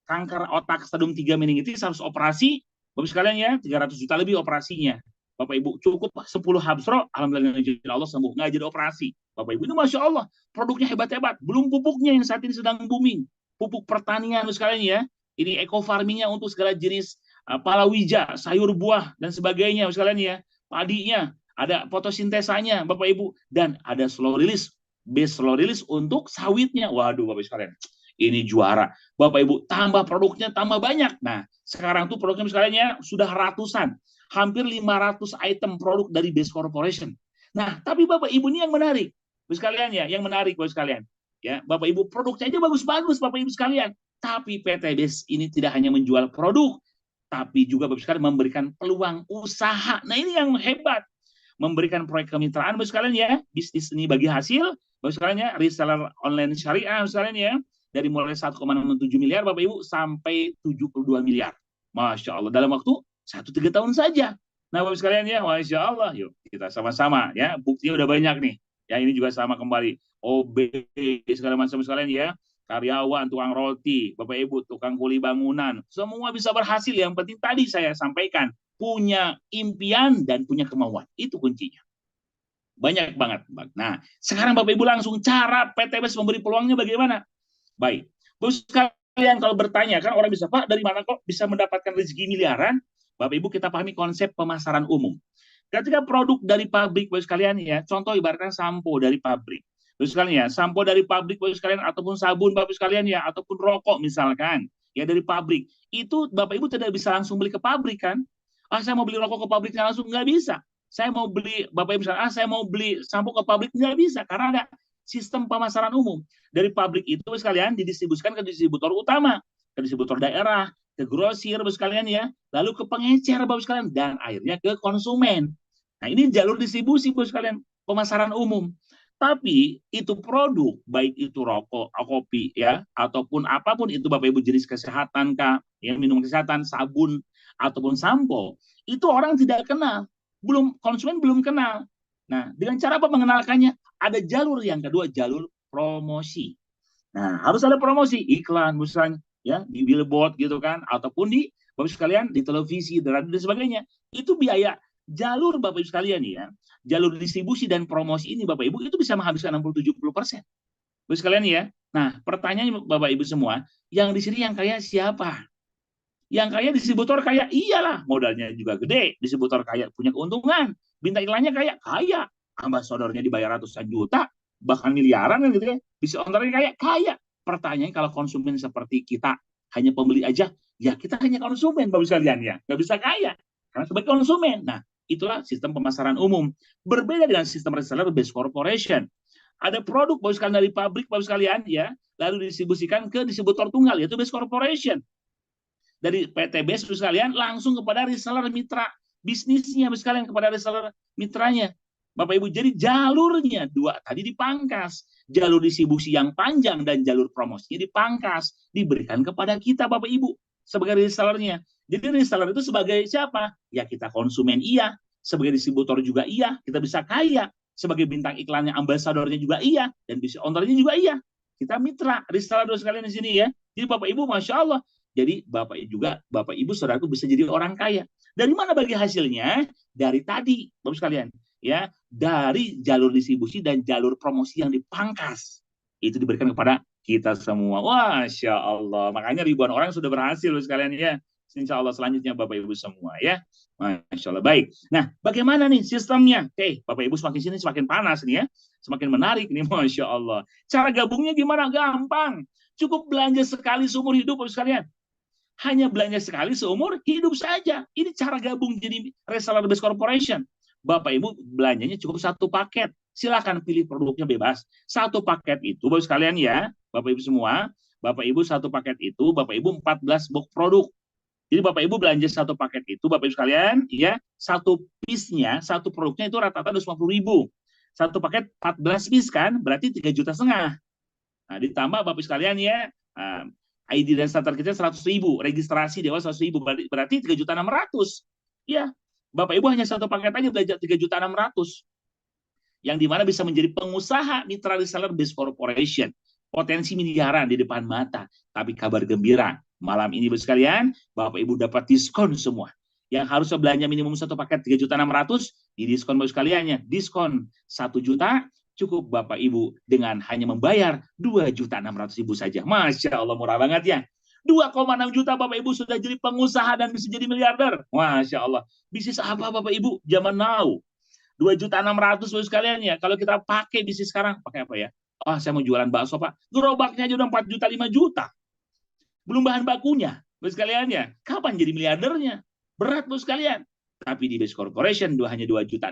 kanker otak stadium 3 meningitis harus operasi, Bapak sekalian ya, 300 juta lebih operasinya. Bapak Ibu cukup 10 habsro, alhamdulillah Allah sembuh, nggak jadi operasi. Bapak Ibu ini Masya Allah, produknya hebat-hebat. Belum pupuknya yang saat ini sedang booming. Pupuk pertanian Bapak sekalian ya. Ini eco farmingnya untuk segala jenis palawija, sayur buah, dan sebagainya Bapak sekalian ya. Padinya, ada fotosintesanya Bapak Ibu, dan ada slow release, base slow release untuk sawitnya. Waduh Bapak sekalian, ini juara. Bapak Ibu tambah produknya tambah banyak. Nah, sekarang tuh produknya sekalian ya sudah ratusan, hampir 500 item produk dari Base Corporation. Nah, tapi Bapak Ibu ini yang menarik, Bapak sekalian ya, yang menarik Bapak sekalian. Ya, Bapak Ibu produknya aja bagus-bagus Bapak Ibu sekalian. Tapi PT Base ini tidak hanya menjual produk, tapi juga Bapak sekalian memberikan peluang usaha. Nah, ini yang hebat. Memberikan proyek kemitraan Bapak sekalian ya, bisnis ini bagi hasil Bapak sekalian ya, reseller online syariah Bapak sekalian ya, dari mulai 1,67 miliar Bapak Ibu sampai 72 miliar. Masya Allah, dalam waktu 1-3 tahun saja. Nah Bapak sekalian ya, Masya Allah, yuk kita sama-sama ya, buktinya udah banyak nih. Ya ini juga sama kembali, OB segala macam sekalian ya, karyawan, tukang roti, Bapak Ibu, tukang kuli bangunan, semua bisa berhasil. Yang penting tadi saya sampaikan, punya impian dan punya kemauan. Itu kuncinya. Banyak banget. Nah, sekarang Bapak Ibu langsung cara PTBS memberi peluangnya bagaimana? Baik. Bapak sekalian kalau bertanya, kan orang bisa, Pak, dari mana kok bisa mendapatkan rezeki miliaran? Bapak Ibu kita pahami konsep pemasaran umum. Ketika produk dari pabrik, Bapak sekalian ya, contoh ibaratkan sampo dari pabrik. Bapak sekalian ya, sampo dari pabrik Bapak sekalian, ataupun sabun Bapak sekalian ya, ataupun rokok misalkan, ya dari pabrik. Itu Bapak Ibu tidak bisa langsung beli ke pabrik kan? Ah, saya mau beli rokok ke pabriknya langsung, nggak bisa. Saya mau beli, Bapak Ibu misalkan, saya mau beli sampo ke pabrik, nggak bisa. Karena ada sistem pemasaran umum. Dari pabrik itu sekalian didistribusikan ke distributor utama, ke distributor daerah, ke grosir Bapak sekalian ya, lalu ke pengecer Bapak sekalian, dan akhirnya ke konsumen. Nah ini jalur distribusi Bapak sekalian, pemasaran umum. Tapi itu produk, baik itu rokok, kopi ya, ataupun apapun itu Bapak Ibu jenis kesehatan kah, ya minuman kesehatan, sabun ataupun sampo, itu orang tidak kenal, konsumen belum kenal. Nah, dengan cara apa mengenalkannya? Ada jalur yang kedua, jalur promosi. Nah, harus ada promosi, iklan misalnya ya di billboard gitu kan, ataupun di Bapak sekalian di televisi, dan sebagainya. Itu biaya jalur Bapak Ibu sekalian ya. Jalur distribusi dan promosi ini Bapak Ibu itu bisa menghabiskan 60-70%. Bapak sekalian ya. Nah, pertanyaannya Bapak Ibu semua, yang di sini yang kaya siapa? Yang kaya distributor kaya, iyalah, modalnya juga gede, distributor kaya punya keuntungan, bintang iklannya kaya, ambasadornya dibayar ratusan juta, bahkan miliaran kan gitu ya, bisa ownernya kaya. Pertanyaannya kalau konsumen seperti kita hanya pembeli aja, ya kita hanya konsumen Bapak sekalian ya, nggak bisa kaya karena sebagai konsumen. Nah, itulah sistem pemasaran umum. Berbeda dengan sistem reseller based corporation. Ada produk Bapak sekalian dari pabrik Bapak sekalian ya, lalu didistribusikan ke distributor tunggal yaitu based corporation. Dari PTBS sekalian langsung kepada reseller mitra bisnisnya sekalian, kepada reseller mitranya Bapak Ibu. Jadi jalurnya dua tadi dipangkas, jalur distribusi yang panjang dan jalur promosinya dipangkas, diberikan kepada kita Bapak Ibu sebagai resellernya. Jadi reseller itu sebagai siapa? Ya kita konsumen iya, sebagai distributor juga iya, kita bisa kaya, sebagai bintang iklannya, ambasadornya juga iya, dan bisa ownernya juga iya. Kita mitra reseller sekalian di sini ya. Jadi Bapak Ibu Masya Allah, jadi Bapak Ibu saudaraku bisa jadi orang kaya. Dari mana bagi hasilnya? Dari tadi Bapak sekalian ya, dari jalur distribusi dan jalur promosi yang dipangkas. Itu diberikan kepada kita semua. Masya Allah. Makanya ribuan orang sudah berhasil Bapak sekalian ya. Insya Allah selanjutnya Bapak Ibu semua ya. Masya Allah. Baik. Nah, bagaimana nih sistemnya? Oke, Bapak Ibu semakin sini semakin panas nih ya. Semakin menarik nih, Masya Allah. Cara gabungnya gimana? Gampang. Cukup belanja sekali seumur hidup Bapak sekalian. Hanya belanja sekali seumur hidup saja. Ini cara gabung jadi reseller based corporation. Bapak Ibu belanjanya cukup satu paket. Silakan pilih produknya bebas. Satu paket itu Bapak sekalian ya, Bapak Ibu semua, Bapak Ibu satu paket itu, Bapak Ibu 14 box produk. Jadi Bapak Ibu belanja satu paket itu, Bapak Ibu sekalian, ya, satu piece-nya, satu produknya itu rata-rata 250.000. Satu paket 14 piece kan, berarti 3,5 juta. Nah, ditambah Bapak Ibu sekalian ya, ID dan starter kita 100.000, registrasi dewa 100.000, berarti 3.600.000. Ya, Bapak Ibu hanya satu paket aja belajar 3.600.000. yang dimana bisa menjadi pengusaha mitra reseller base corporation. Potensi miliaran di depan mata. Tapi kabar gembira, malam ini Bapak sekalian, Bapak Ibu dapat diskon semua. Yang harusnya belanja minimum satu paket 3.600.000, di diskon Bapak sekaliannya. Diskon 1 juta, cukup Bapak Ibu dengan hanya membayar 2.600.000 saja. Masya Allah, murah banget ya. 2,6 juta Bapak Ibu sudah jadi pengusaha dan bisa jadi miliarder. Masya Allah. Bisnis apa Bapak Ibu? Zaman now. 2.600.000 Bapak sekalian ya. Kalau kita pakai bisnis sekarang, pakai apa ya? Oh, saya mau jualan bakso, Pak. Gerobaknya aja udah 4 juta, 5 juta. Belum bahan bakunya, Bapak sekalian ya. Kapan jadi miliardernya? Berat, Bapak sekalian. Tapi di Base Corporation hanya 2.600.000,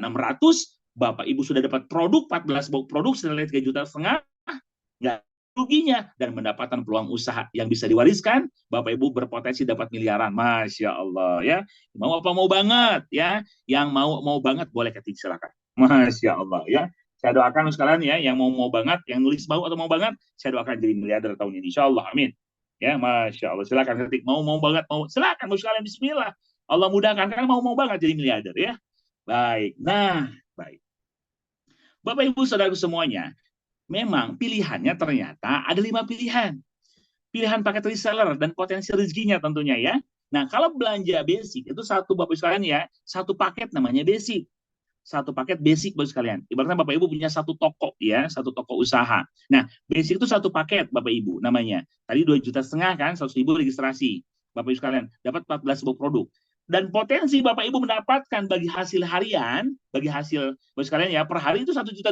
Bapak Ibu sudah dapat produk 14 produk senilai 3,5 juta, nggak ruginya, dan mendapatkan peluang usaha yang bisa diwariskan. Bapak Ibu berpotensi dapat miliaran. Masya Allah ya. Mau apa mau banget ya. Yang mau banget boleh ketik, silakan. Masya Allah ya. Saya doakan sekalian ya, yang mau banget, yang nulis mau atau mau banget, saya doakan jadi miliarder tahun ini. Insya Allah, amin. Ya, Masya Allah. Silakan ketik, mau banget, mau. Silakan, mau sekalian, bismillah. Allah mudahkan, karena mau banget jadi miliarder ya. Baik, nah, baik. Bapak Ibu saudaraku semuanya, memang pilihannya ternyata ada 5 pilihan. Pilihan paket reseller dan potensi rezekinya tentunya ya. Nah, kalau belanja basic, itu satu Bapak sekalian ya, satu paket namanya basic. Satu paket basic Bapak sekalian. Ibaratnya Bapak Ibu punya satu toko ya, satu toko usaha. Nah, basic itu satu paket Bapak Ibu namanya. Tadi 2,5 juta kan, 100.000 registrasi. Bapak Ibu sekalian dapat 14 produk. Dan potensi Bapak Ibu mendapatkan bagi hasil harian, bagi hasil Bapak sekalian ya, per hari itu 1.200.000.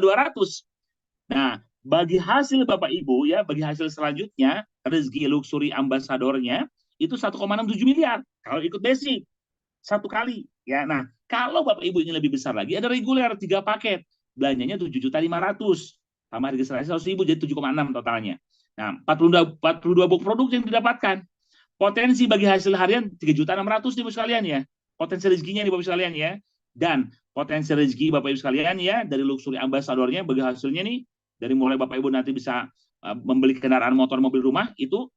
Nah, bagi hasil Bapak Ibu ya, bagi hasil selanjutnya, rezeki luxury ambasadornya itu 1,67 miliar kalau ikut basic satu kali ya. Nah, kalau Bapak Ibu ingin lebih besar lagi, ada reguler 3 paket. Belanjanya 7.500.000. Tambah registrasi 100.000 jadi 7,6 totalnya. Nah, 42 box produk yang didapatkan. Potensi bagi hasil harian 3.600.000 Bapak sekalian ya. Potensi rezekinya nih Bapak sekalian ya. Dan potensi rezeki Bapak Ibu sekalian ya, dari luxury ambasadornya bagi hasilnya nih, dari mulai Bapak Ibu nanti bisa membeli kendaraan motor, mobil, rumah, itu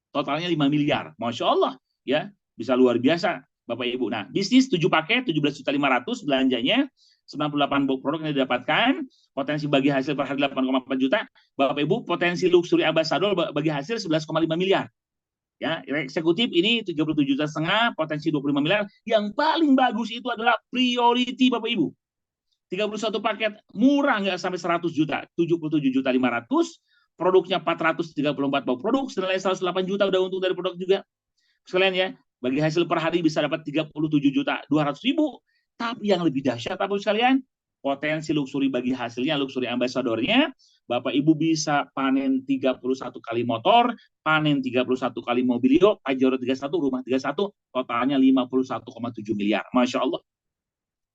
totalnya 5 miliar. Masya Allah ya, bisa luar biasa Bapak Ibu. Nah, bisnis 7 paket, 17.500.000 belanjanya, 98 box produk yang didapatkan, potensi bagi hasil per hari 8,4 juta. Bapak Ibu, potensi luxury ambassador bagi hasil 11,5 miliar. Ya, eksekutif ini 37,5 juta, potensi 25 miliar. Yang paling bagus itu adalah priority Bapak Ibu. 31 paket, murah nggak sampai 100 juta, 77.500.000, produknya 434 box produk, senilai 108 juta udah untung dari produk juga. Sekalian ya, bagi hasil per hari bisa dapat 37.200.000. Tapi yang lebih dahsyat Bapak sekalian, potensi luxury bagi hasilnya, luxury ambasadornya, Bapak Ibu bisa panen 31 kali motor, panen 31 kali mobilio, Pajero 31, rumah 31, totalnya 51,7 miliar. Masya Allah.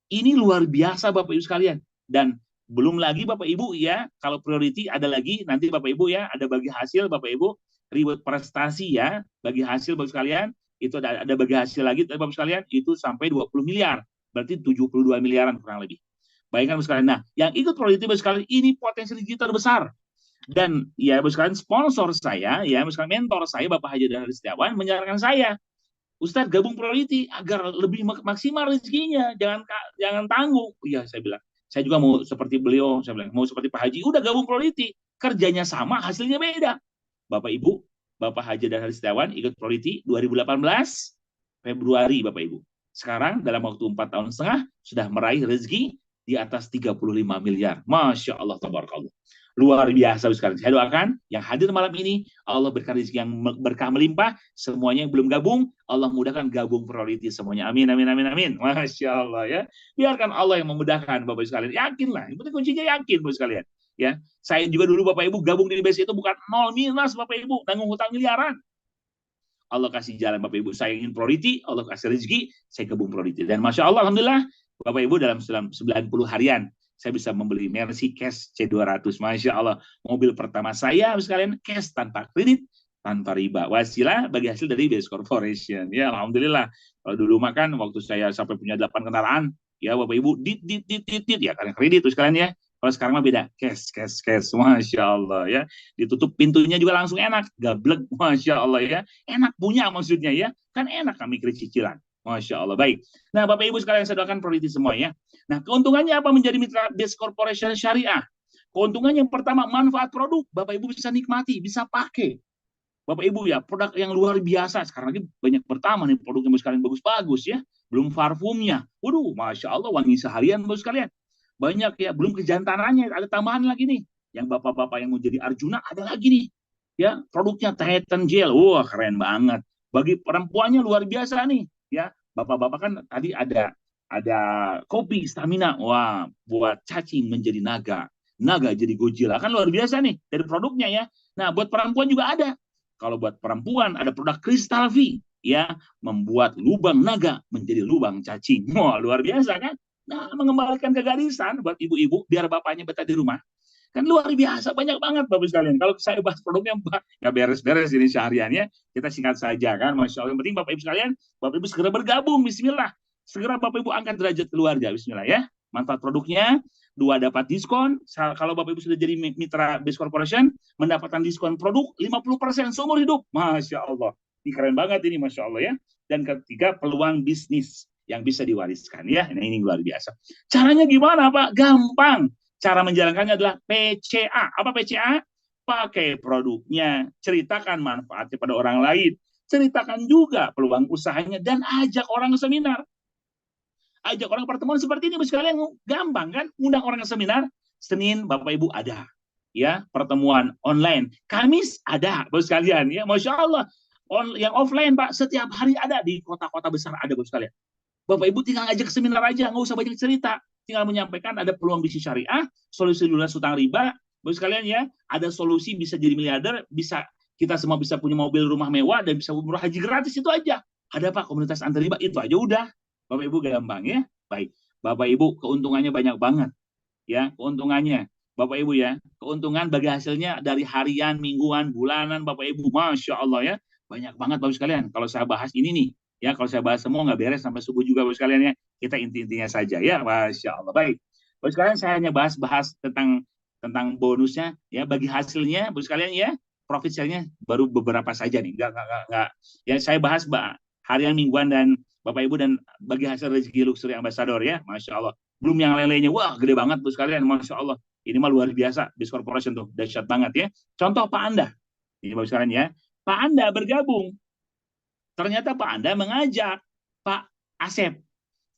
Ini luar biasa Bapak Ibu sekalian. Dan belum lagi Bapak Ibu ya, kalau priority ada lagi, nanti Bapak Ibu ya, ada bagi hasil Bapak Ibu, reward prestasi ya, bagi hasil Bapak sekalian, itu ada bagi hasil lagi Bapak sekalian, itu sampai 20 miliar. Berarti 72 miliaran kurang lebih. Bayangkan Bapak sekalian. Nah, yang ikut priority Bapak sekalian, ini potensi digital besar. Dan ya Bapak sekalian, sponsor saya, ya Bapak sekalian, mentor saya, Bapak Haji Dahlan Setiawan, menyarankan saya, Ustadz gabung priority agar lebih maksimal rezekinya, jangan tanggung. Iya, saya bilang. Saya juga mau seperti beliau, saya bilang, mau seperti Pak Haji, udah gabung priority, kerjanya sama, hasilnya beda. Bapak Ibu, Bapak Haji Dahlan Setiawan ikut priority 2018 Februari Bapak Ibu. Sekarang dalam waktu 4,5 tahun sudah meraih rezeki di atas 35 miliar. Masya Allah, tabarakallah. Luar biasa sekali. Saya doakan yang hadir malam ini, Allah berikan rezeki yang berkah melimpah. Semuanya yang belum gabung, Allah mudahkan gabung priority semuanya. Amin, amin, amin, amin. Masya Allah ya. Biarkan Allah yang memudahkan Bapak Ibu sekalian. Yakinlah. Yang penting kuncinya yakin Bapak sekalian. Ya, saya juga dulu Bapak Ibu gabung di BSI itu bukan nol minus Bapak Ibu, tanggung hutang miliaran. Allah kasih jalan Bapak Ibu. Saya ingin priority, Allah kasih rezeki, saya gabung priority. Dan Masya Allah, Alhamdulillah, Bapak Ibu dalam 90 harian, saya bisa membeli Mercy Cash C200. Masya Allah, mobil pertama saya sekalian cash tanpa kredit, tanpa riba. Wasilah bagi hasil dari Base Corporation. Ya, Alhamdulillah. Kalau dulu makan, waktu saya sampai punya 8 kendaraan, ya Bapak Ibu, dit, ya karena kredit tuh sekalian ya. Kalau sekarang mah beda, cash. Masya Allah ya. Ditutup pintunya juga langsung enak, gablek, Masya Allah ya. Enak punya maksudnya ya. Kan enak kami mikir cicilan. Masya Allah, baik. Nah, Bapak Ibu sekalian, saya doakan priority semua ya. Nah, keuntungannya apa menjadi mitra Base Corporation Syariah? Keuntungannya yang pertama, manfaat produk. Bapak Ibu bisa nikmati, bisa pakai. Bapak Ibu ya, produk yang luar biasa. Sekarang lagi banyak pertama nih produk yang sekalian bagus-bagus ya. Belum parfumnya. Waduh, Masya Allah, wangi seharian Bapak sekalian. Banyak ya, belum kejantanannya. Ada tambahan lagi nih. Yang bapak-bapak yang mau jadi Arjuna, ada lagi nih. Ya, produknya Titan Gel. Wah, keren banget. Bagi perempuannya luar biasa nih. Ya, bapak-bapak kan tadi ada kopi stamina. Wah, buat cacing menjadi naga. Naga jadi Godzilla. Kan luar biasa nih dari produknya ya. Nah, buat perempuan juga ada. Kalau buat perempuan ada produk Crystal V, ya, membuat lubang naga menjadi lubang cacing. Wah, luar biasa kan? Nah, mengembalikan kegarisan buat ibu-ibu biar bapaknya betah di rumah. Kan luar biasa, banyak banget Bapak sekalian. Kalau saya bahas produknya, nggak beres-beres ini sehariannya. Kita singkat saja kan, Masya Allah. Yang penting Bapak Ibu sekalian, Bapak Ibu segera bergabung, Bismillah. Segera Bapak Ibu angkat derajat keluarga, Bismillah ya. Manfaat produknya, 2 dapat diskon. Kalau Bapak Ibu sudah jadi mitra Base Corporation, mendapatkan diskon produk 50% seumur hidup. Masya Allah. Ini keren banget ini, Masya Allah ya. Dan ketiga, peluang bisnis yang bisa diwariskan ya. Nah, ini luar biasa. Caranya gimana Pak? Gampang. Cara menjalankannya adalah PCA. Apa PCA? Pakai produknya, ceritakan manfaatnya pada orang lain, ceritakan juga peluang usahanya, dan ajak orang ke seminar. Ajak orang pertemuan seperti ini, sekalian gampang kan? Undang orang ke seminar, Senin Bapak Ibu ada, ya, pertemuan online. Kamis ada, Bapak sekalian, ya, Masya Allah. Yang offline Pak, setiap hari ada di kota-kota besar ada, Bapak sekalian. Bapak Ibu tinggal ngajak seminar aja, nggak usah banyak cerita. Tinggal menyampaikan ada peluang bisnis syariah, solusi lunas hutang riba. Bapak sekalian ya, ada solusi bisa jadi miliarder, bisa kita semua bisa punya mobil rumah mewah dan bisa umroh haji gratis, itu aja. Ada Pak komunitas anti riba, itu aja udah. Bapak Ibu gampang ya. Baik. Bapak Ibu keuntungannya banyak banget. Ya, keuntungannya. Bapak Ibu ya, keuntungan bagi hasilnya dari harian, mingguan, bulanan Bapak Ibu. Masya Allah ya. Banyak banget Bapak sekalian. Kalau saya bahas ini nih, ya kalau saya bahas semua nggak beres sampai subuh juga Bapak sekalian ya. Kita inti-intinya saja ya. Masya Allah. Baik. Bapak sekalian saya hanya bahas tentang bonusnya ya, bagi hasilnya Bapak sekalian ya. Profit share-nya baru beberapa saja nih. Nggak. Ya saya bahas harian, mingguan, dan Bapak Ibu, dan bagi hasil rezeki luxury ambassador ya. Masya Allah. Belum yang lelenya, wah gede banget Bapak sekalian. Masya Allah. Ini mah luar biasa. Base Corporation tuh dahsyat banget ya. Contoh Pak Anda. Ini Bapak sekalian ya. Pak Anda bergabung. Ternyata Pak Anda mengajak Pak Asep.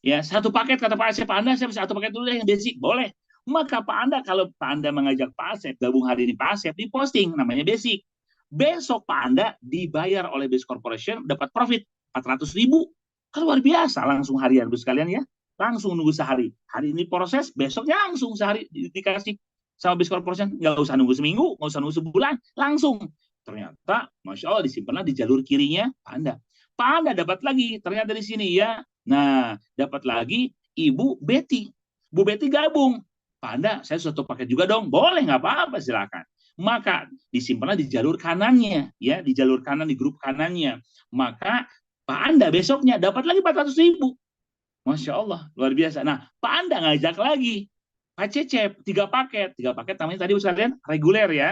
Ya, satu paket kata Pak Asep, Pak Anda satu paket dulu yang basic, boleh. Maka Pak Anda, kalau Pak Anda mengajak Pak Asep gabung hari ini, Pak Asep diposting namanya basic. Besok Pak Anda dibayar oleh Base Corporation, dapat profit 400.000. Kan luar biasa, langsung harian Bos sekalian ya. Langsung nunggu sehari. Hari ini proses, besoknya langsung sehari dikasih sama Base Corporation. Nggak usah nunggu seminggu, nggak usah nunggu sebulan, langsung. Ternyata, Masya Allah, disimpanlah di jalur kirinya Pak Anda. Pak Anda dapat lagi, ternyata di sini ya. Nah, dapat lagi Ibu Betty. Bu Betty gabung. Pak Anda, saya satu paket juga dong. Boleh, nggak apa-apa, silakan. Maka disimpanlah di jalur kanannya, ya, di jalur kanan, di grup kanannya. Maka Pak Anda besoknya dapat lagi 400.000. Masya Allah, luar biasa. Nah, Pak Anda ngajak lagi Pak Cecep, 3 paket. 3 paket namanya tadi sekalian reguler ya.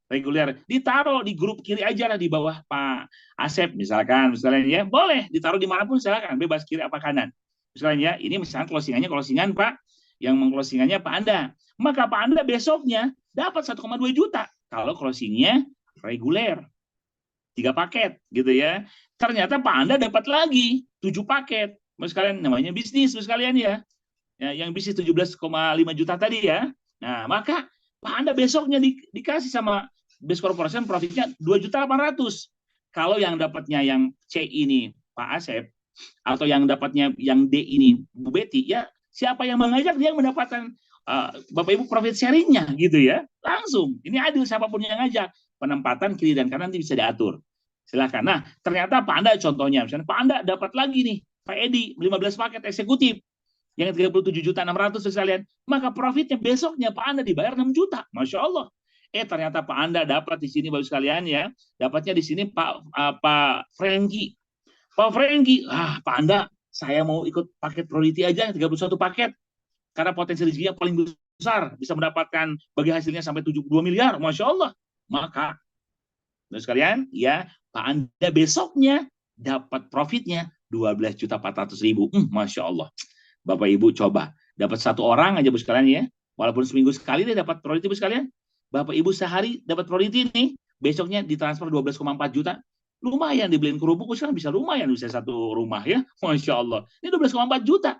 Reguler. Ditaruh di grup kiri aja lah, di bawah Pak Asep misalkan ya. Boleh ditaruh dimanapun silakan, bebas kiri apa kanan. Misalnya ya, ini misalnya closingan Pak, yang mengclosingannya Pak Anda. Maka Pak Anda besoknya dapat 1,2 juta kalau closingnya reguler. 3 paket gitu ya. Ternyata Pak Anda dapat lagi 7 paket. Mas sekalian, namanya bisnis Mas sekalian ya. Yang bisnis 17,5 juta tadi ya. Nah, maka Pak Anda besoknya dikasih sama Base Corporation profitnya 2.800.000. Kalau yang dapatnya yang C ini Pak Asep, atau yang dapatnya yang D ini Bu Betty, ya siapa yang mengajak dia mendapatkan Bapak Ibu profit sharingnya gitu ya. Langsung. Ini adil, siapapun yang ngajak. Penempatan kiri dan kanan bisa diatur. Silakan. Nah, ternyata Pak Anda contohnya, misalnya Pak Anda dapat lagi nih, Pak Edi, 15 paket eksekutif, yang 37.600.000 sekalian, maka profitnya besoknya Pak Anda dibayar 6 juta. Masya Allah. Ternyata Pak Anda dapat di sini Bapak sekalian ya, dapatnya di sini Pak Franky. Pak Franky, Pak Anda, saya mau ikut paket priority aja, 31 paket. Karena potensi rezekinya paling besar, bisa mendapatkan bagi hasilnya sampai 72 miliar. Masya Allah. Maka Bapak sekalian, ya, Pak Anda besoknya dapat profitnya 12.400.000. Masya Allah. Bapak Ibu coba. Dapat satu orang aja Bu sekalian ya. Walaupun seminggu sekali dia dapat priority Bu sekalian. Bapak Ibu sehari dapat priority nih. Besoknya ditransfer 12,4 juta. Lumayan dibeliin kerupuk sekarang bisa lumayan bisa satu rumah ya. Masya Allah. Ini 12,4 juta.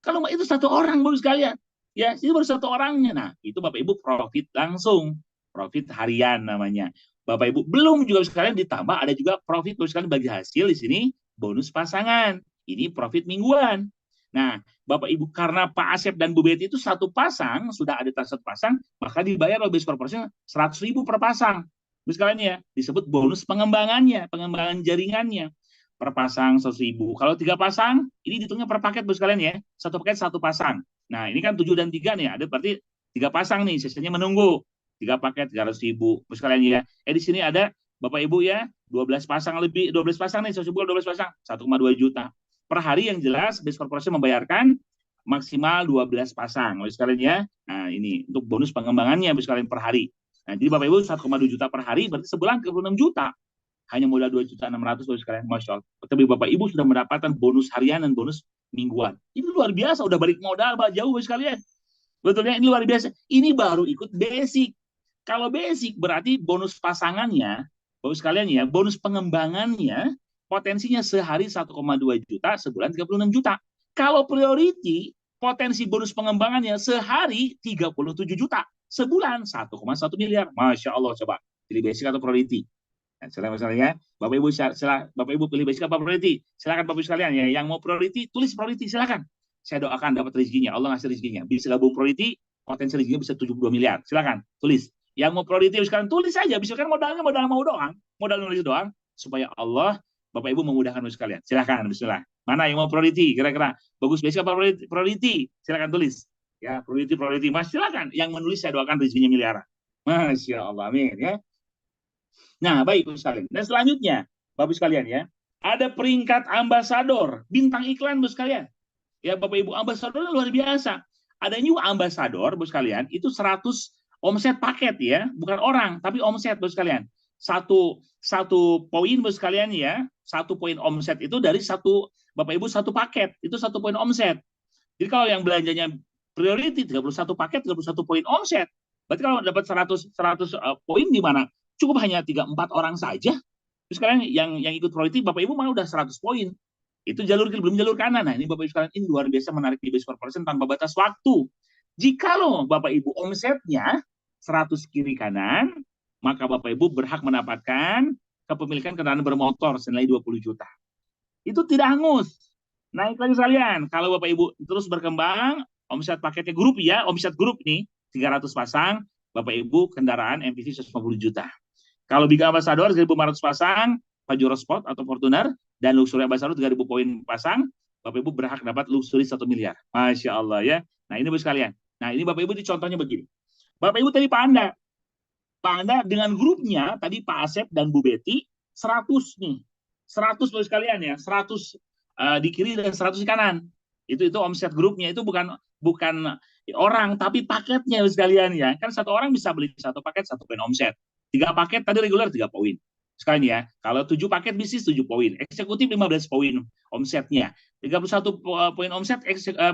Kalau itu satu orang baru sekalian. Ya, itu baru satu orangnya. Nah, itu Bapak Ibu profit langsung. Profit harian namanya. Bapak Ibu belum juga sekalian ditambah ada juga profit baru sekalian bagi hasil di sini bonus pasangan. Ini profit mingguan. Nah, Bapak Ibu karena Pak Asep dan Bu Betty itu satu pasang, sudah ada satu pasang, maka dibayar oleh Base Corporation 100.000 per pasang. Terus sekalian ya, disebut bonus pengembangannya, pengembangan jaringannya. Per pasang 100.000. Kalau 3 pasang, ini dihitungnya per paket Bu sekalian ya. Satu paket satu pasang. Nah, ini kan 7 dan 3 nih, ada berarti 3 pasang nih, sisanya menunggu. 3 paket 300.000 Bu sekalian ya. Di sini ada Bapak Ibu ya, 12 pasang lebih, 12 pasang nih, 100.000 12 pasang, 1,2 juta. Per hari yang jelas Base Corporation membayarkan maksimal 12 pasang. Oleh sekalian ya. Nah, ini untuk bonus pengembangannya Bu sekalian per hari. Nah, jadi Bapak Ibu 1,2 juta per hari berarti sebulan 36 juta. Hanya modal 2.600.000 Bapak sekalian, Masya Allah. Tapi Bapak Ibu sudah mendapatkan bonus harian dan bonus mingguan. Ini luar biasa, udah balik modal jauh Bapak sekalian. Betulnya ini luar biasa. Ini baru ikut basic. Kalau basic berarti bonus pasangannya, Bapak sekalian ya, bonus pengembangannya potensinya sehari 1,2 juta, sebulan 36 juta. Kalau priority, potensi bonus pengembangannya sehari 37 juta, sebulan 1,1 miliar. Masya Allah, coba. Pilih basic atau priority. Nah, misalnya, Bapak Ibu Bapak Ibu pilih basic apa priority? Silakan Bapak Ibu sekalian ya. Yang mau priority, tulis priority, silakan. Saya doakan dapat rezekinya. Allah ngasih rezekinya. Bisa gabung priority, potensi rezekinya bisa 72 miliar. Silakan, tulis. Yang mau priority sekarang tulis saja. Bisa kan modalnya modal mau doang, modal nulis doang supaya Allah Bapak Ibu memudahkan sekalian. Silakan, bismillah. Mana yang mau priority? Kira-kira bagus basic apa priority? Silakan tulis. Ya, priority Mas, silakan. Yang menulis saya doakan rezekinya miliaran. Masya Allah, amin ya. Nah, baik Bapak sekalian. Dan selanjutnya, Bapak sekalian ya, ada peringkat ambasador, bintang iklan Bapak sekalian. Ya, Bapak Ibu ambasador luar biasa. Ada new ambasador Bapak sekalian, itu 100 omset paket ya, bukan orang, tapi omset Bapak sekalian. Satu poin Bapak sekalian ya, 1 poin omset itu dari Bapak Ibu 1 paket, itu 1 poin omset. Jadi kalau yang belanjanya priority 31 paket, 31 poin omset. Berarti kalau dapat 100 poin di mana? Cukup hanya 3-4 orang saja. Terus sekarang yang ikut priority Bapak Ibu malah udah 100 poin. Itu jalur kiri, belum jalur kanan. Nah, ini Bapak Ibu sekalian, ini luar biasa menarik di Base Corporation tanpa batas waktu. Jikalau Bapak Ibu omsetnya 100 kiri kanan, maka Bapak Ibu berhak mendapatkan kepemilikan kendaraan bermotor senilai 20 juta. Itu tidak hangus. Naik lagi sekalian. Kalau Bapak Ibu terus berkembang, omset paketnya grup ya, omset grup nih 300 pasang, Bapak Ibu kendaraan MPV 150 juta. Kalau Big Ambassador 1.500 pasang, Pajero Sport atau Fortuner, dan Luxury Ambassador 3.000 poin pasang, Bapak Ibu berhak dapat Luxury 1 miliar. Masya Allah ya. Nah ini Bapak sekalian. Nah ini Bapak Ibu di contohnya begini. Bapak Ibu tadi Pak Anda dengan grupnya, tadi Pak Asep dan Bu Betty, 100 nih. 100 Bapak sekalian ya. 100 di kiri dan 100 di kanan. Itu omset grupnya, itu bukan orang, tapi paketnya sekalian ya. Kan satu orang bisa beli 1 paket 1 poin omset. 3 paket tadi reguler 3 poin. Sekalian ya, kalau 7 paket bisnis 7 poin. Eksekutif 15 poin omsetnya. 31 poin omset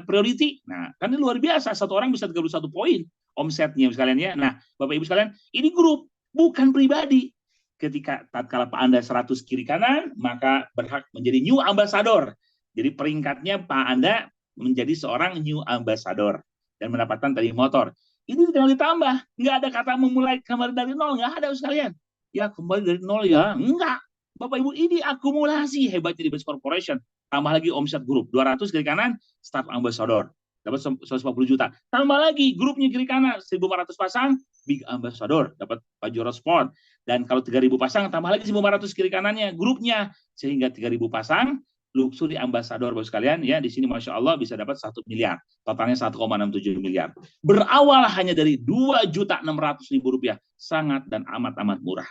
priority. Nah, kan ini luar biasa. Satu orang bisa 31 poin omsetnya sekalian ya. Nah, Bapak Ibu sekalian, ini grup, bukan pribadi. Ketika tatkala Pak Anda 100 kiri kanan, maka berhak menjadi new ambassador. Jadi peringkatnya Pak Anda menjadi seorang new ambassador dan mendapatkan tadi motor. Ini tinggal ditambah, nggak ada kata memulai kembali dari nol, nggak ada sekalian. Ya kembali dari nol ya, enggak. Bapak Ibu ini akumulasi hebatnya di Base Corporation. Tambah lagi omset grup 200 kiri kanan, staff ambassador dapat 150 juta. Tambah lagi grupnya kiri kanan 1.400 pasang, Big Ambassador dapat Pajero Sport. Dan kalau 3.000 pasang tambah lagi 1.500 kiri kanannya grupnya sehingga 3.000 pasang Luxury Ambassador Bapak sekalian ya, di sini Masya Allah bisa dapat 1 miliar, totalnya 1,67 miliar. Berawal hanya dari 2.600.000 rupiah, sangat dan amat murah.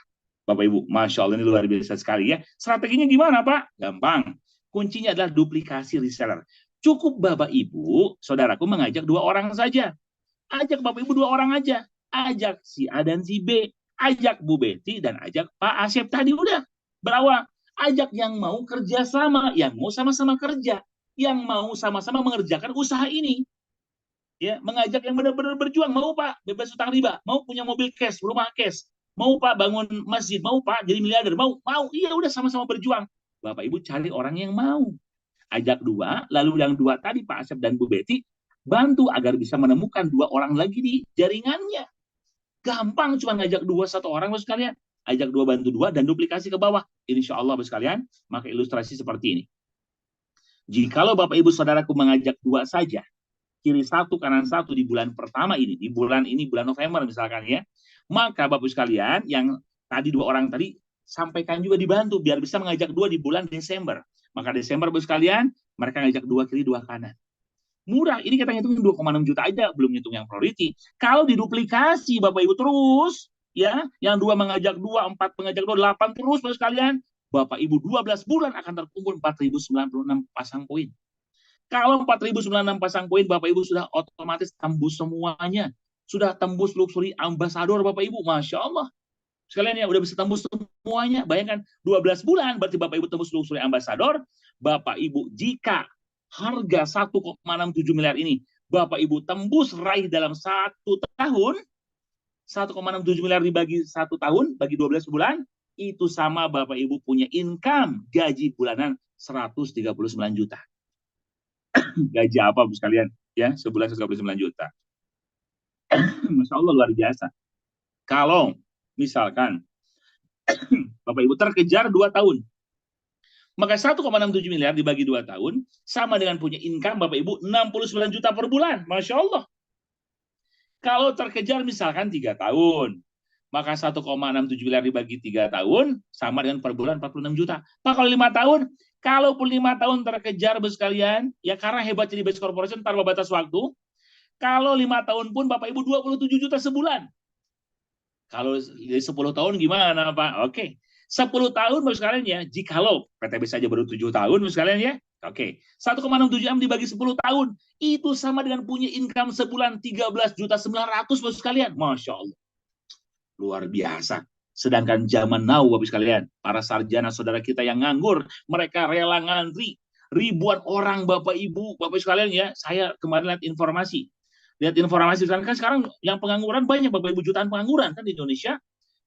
Bapak Ibu, Masya Allah ini luar biasa sekali ya. Strateginya gimana Pak? Gampang. Kuncinya adalah duplikasi reseller. Cukup Bapak Ibu, saudaraku mengajak 2 orang saja. Ajak Bapak Ibu 2 orang aja. Ajak si A dan si B. Ajak Bu Betty dan ajak Pak Asep tadi udah. Berawal. Ajak yang mau kerja sama, yang mau sama-sama kerja, yang mau sama-sama mengerjakan usaha ini. Ya, mengajak yang benar-benar berjuang, mau Pak bebas utang riba, mau punya mobil cash, rumah cash, mau Pak bangun masjid, mau Pak jadi miliarder, mau, iya udah sama-sama berjuang. Bapak Ibu cari orang yang mau. Ajak dua, lalu yang dua tadi Pak Asep dan Bu Betty bantu agar bisa menemukan dua orang lagi di jaringannya. Gampang cuma ngajak dua satu orang Bos sekalian. Ajak dua bantu dua dan duplikasi ke bawah. Insya Allah Bos sekalian, maka ilustrasi seperti ini. Jikalau Bapak Ibu Saudaraku mengajak dua saja, kiri satu kanan satu di bulan pertama ini, di bulan ini bulan November misalkan ya, maka Bapak sekalian yang tadi dua orang tadi sampaikan juga dibantu biar bisa mengajak dua di bulan Desember. Maka Desember Bapak sekalian mereka ngajak dua kiri dua kanan. Murah, ini kita ngitung 2,6 juta aja, belum ngitung yang priority. Kalau diduplikasi Bapak Ibu terus, ya, yang dua mengajak dua, empat mengajak dua, 8 terus Bapak sekalian, Bapak Ibu 12 bulan akan terkumpul 4.096 pasang poin. Kalau 4.096 pasang poin, Bapak Ibu sudah otomatis tembus semuanya. Sudah tembus luxury ambassador, Bapak Ibu. Masya Allah. Sekalian ya, udah bisa tembus semuanya. Bayangkan, 12 bulan berarti Bapak Ibu tembus luxury ambassador. Bapak Ibu, jika harga 1,67 miliar ini, Bapak Ibu tembus raih dalam 1 tahun, 1,67 miliar dibagi 1 tahun, bagi 12 bulan, itu sama Bapak Ibu punya income gaji bulanan 139 juta. Gaji apa Bu sekalian? Ya, sebulan 139 juta. Masya Allah luar biasa. Kalau misalkan Bapak Ibu terkejar 2 tahun, maka 1,67 miliar dibagi 2 tahun sama dengan punya income Bapak Ibu 69 juta per bulan. Masya Allah. Kalau terkejar misalkan 3 tahun, maka 1,67 miliar dibagi 3 tahun sama dengan per bulan 46 juta. Pak kalau 5 tahun, kalaupun 5 tahun terkejar Bapak sekalian, ya karena hebatnya di Base Corporation tanpa batas waktu, kalau 5 tahun pun Bapak Ibu 27 juta sebulan. Kalau 10 tahun gimana Pak? Oke. 10 tahun Bapak sekalian ya, jikalau PTB saja baru 7 tahun Bapak sekalian ya. Oke. 1,67 M dibagi 10 tahun, itu sama dengan punya income sebulan 13.900.000 Bapak sekalian. Masya Allah. Luar biasa. Sedangkan zaman now Bapak sekalian, para sarjana saudara kita yang nganggur, mereka rela ngantri. Ribuan orang Bapak Ibu, Bapak sekalian ya, saya kemarin lihat informasi kan sekarang yang pengangguran banyak Bapak Ibu, jutaan pengangguran kan di Indonesia.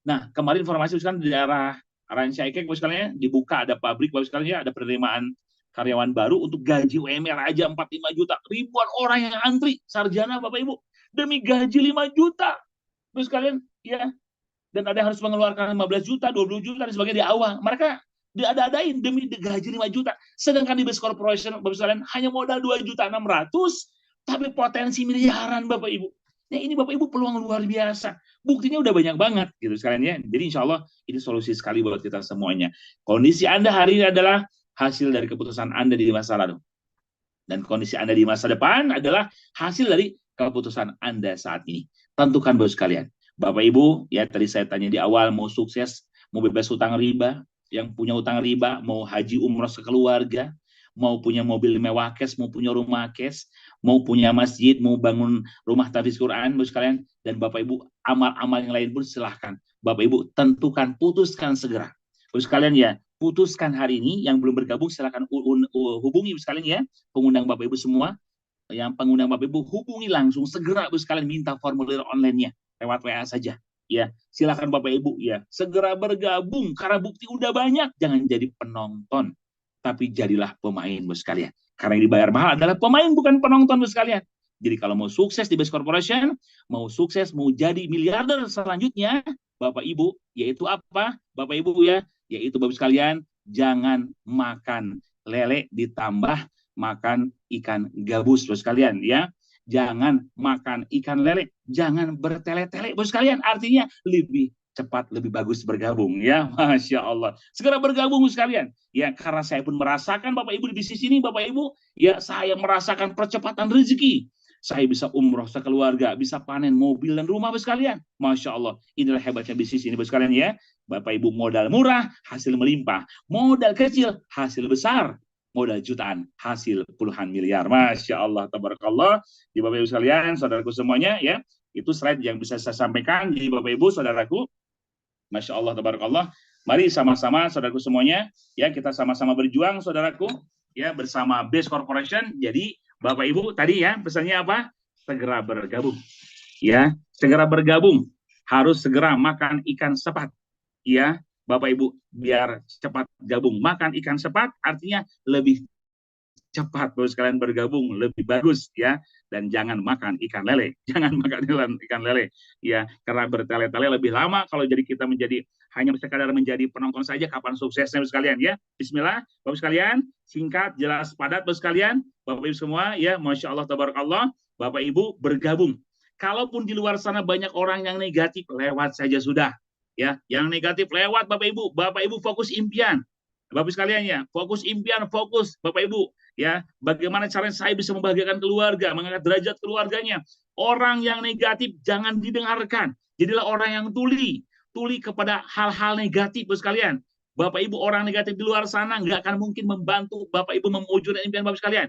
Nah, kemarin informasi kan di daerah Rancayakek Bapak sekalian dibuka ada pabrik Bapak sekalian ya, ada penerimaan karyawan baru untuk gaji UMR aja 45 juta. Ribuan orang yang antri sarjana Bapak Ibu demi gaji 5 juta. Bapak sekalian ya. Dan ada yang harus mengeluarkan 15 juta, 20 juta dan sebagainya di awal. Mereka diada-adain demi gaji 5 juta. Sedangkan di Base Corporation Bapak sekalian hanya modal 2.600.000 tapi potensi miliaran Bapak Ibu. Nah ini Bapak Ibu peluang luar biasa. Buktinya udah banyak banget gitu sekalian ya. Jadi insya Allah ini solusi sekali buat kita semuanya. Kondisi Anda hari ini adalah hasil dari keputusan Anda di masa lalu. Dan kondisi Anda di masa depan adalah hasil dari keputusan Anda saat ini. Tentukan Bapak sekalian. Bapak Ibu, ya tadi saya tanya di awal, mau sukses, mau bebas utang riba, yang punya utang riba, mau haji umroh sekeluarga, mau punya mobil mewah cash, mau punya rumah cash, mau punya masjid, mau bangun rumah tahfiz Quran, Bapak sekalian, dan Bapak Ibu amal-amal yang lain pun silahkan. Bapak Ibu tentukan, putuskan segera. Bapak sekalian ya, putuskan hari ini. Yang belum bergabung silahkan hubungi Bapak sekalian ya, pengundang Bapak Ibu semua. Yang pengundang Bapak Ibu hubungi langsung segera Bapak sekalian, minta formulir online-nya lewat WA saja. Ya, silakan Bapak Ibu ya, segera bergabung karena bukti udah banyak. Jangan jadi penonton, tapi jadilah pemain Bapak sekalian. Karena yang dibayar mahal adalah pemain bukan penonton Bapak sekalian. Jadi kalau mau sukses di Base Corporation, mau sukses, mau jadi miliarder selanjutnya, Bapak Ibu, yaitu apa? Bapak Ibu ya, yaitu Bapak sekalian, jangan makan lele ditambah makan ikan gabus Bapak sekalian ya. Jangan makan ikan lele, jangan bertele-tele Bapak sekalian. Artinya lebih cepat, lebih bagus bergabung ya. Masya Allah. Segera bergabung sekalian. Ya, karena saya pun merasakan Bapak Ibu di bisnis ini, Bapak Ibu, ya saya merasakan percepatan rezeki. Saya bisa umroh sekeluarga, bisa panen mobil dan rumah Bapak sekalian. Masya Allah. Inilah hebatnya bisnis ini Bapak sekalian ya. Bapak Ibu modal murah, hasil melimpah. Modal kecil, hasil besar. Modal jutaan, hasil puluhan miliar. Masya Allah, tabarakallah. Di Bapak Ibu sekalian, saudaraku semuanya ya. Itu slide yang bisa saya sampaikan. Jadi Bapak Ibu, saudaraku, Masya Allah, tabarakallah. Mari sama-sama saudaraku semuanya, ya kita sama-sama berjuang saudaraku, ya bersama Base Corporation. Jadi Bapak Ibu tadi ya pesannya apa? Segera bergabung. Ya, segera bergabung. Harus segera makan ikan sepat. Ya, Bapak Ibu biar cepat gabung. Makan ikan sepat artinya lebih cepat Bapak sekalian bergabung lebih bagus ya, dan jangan makan ikan lele. Jangan makan ikan lele ya, karena bertele-tele lebih lama. Kalau jadi kita menjadi hanya sekadar menjadi penonton saja, kapan suksesnya Bapak sekalian ya. Bismillah Bapak sekalian, singkat jelas padat Bapak sekalian, Bapak Ibu semua ya, Masya Allah tabarakallah. Bapak Ibu bergabung. Kalaupun di luar sana banyak orang yang negatif, lewat saja sudah ya. Yang negatif lewat Bapak Ibu fokus impian. Bapak sekalian ya, fokus impian, fokus Bapak Ibu ya, bagaimana caranya saya bisa membahagiakan keluarga, mengangkat derajat keluarganya. Orang yang negatif jangan didengarkan. Jadilah orang yang tuli kepada hal-hal negatif Bapak sekalian. Bapak Ibu orang negatif di luar sana nggak akan mungkin membantu Bapak Ibu mewujudkan impian Bapak sekalian.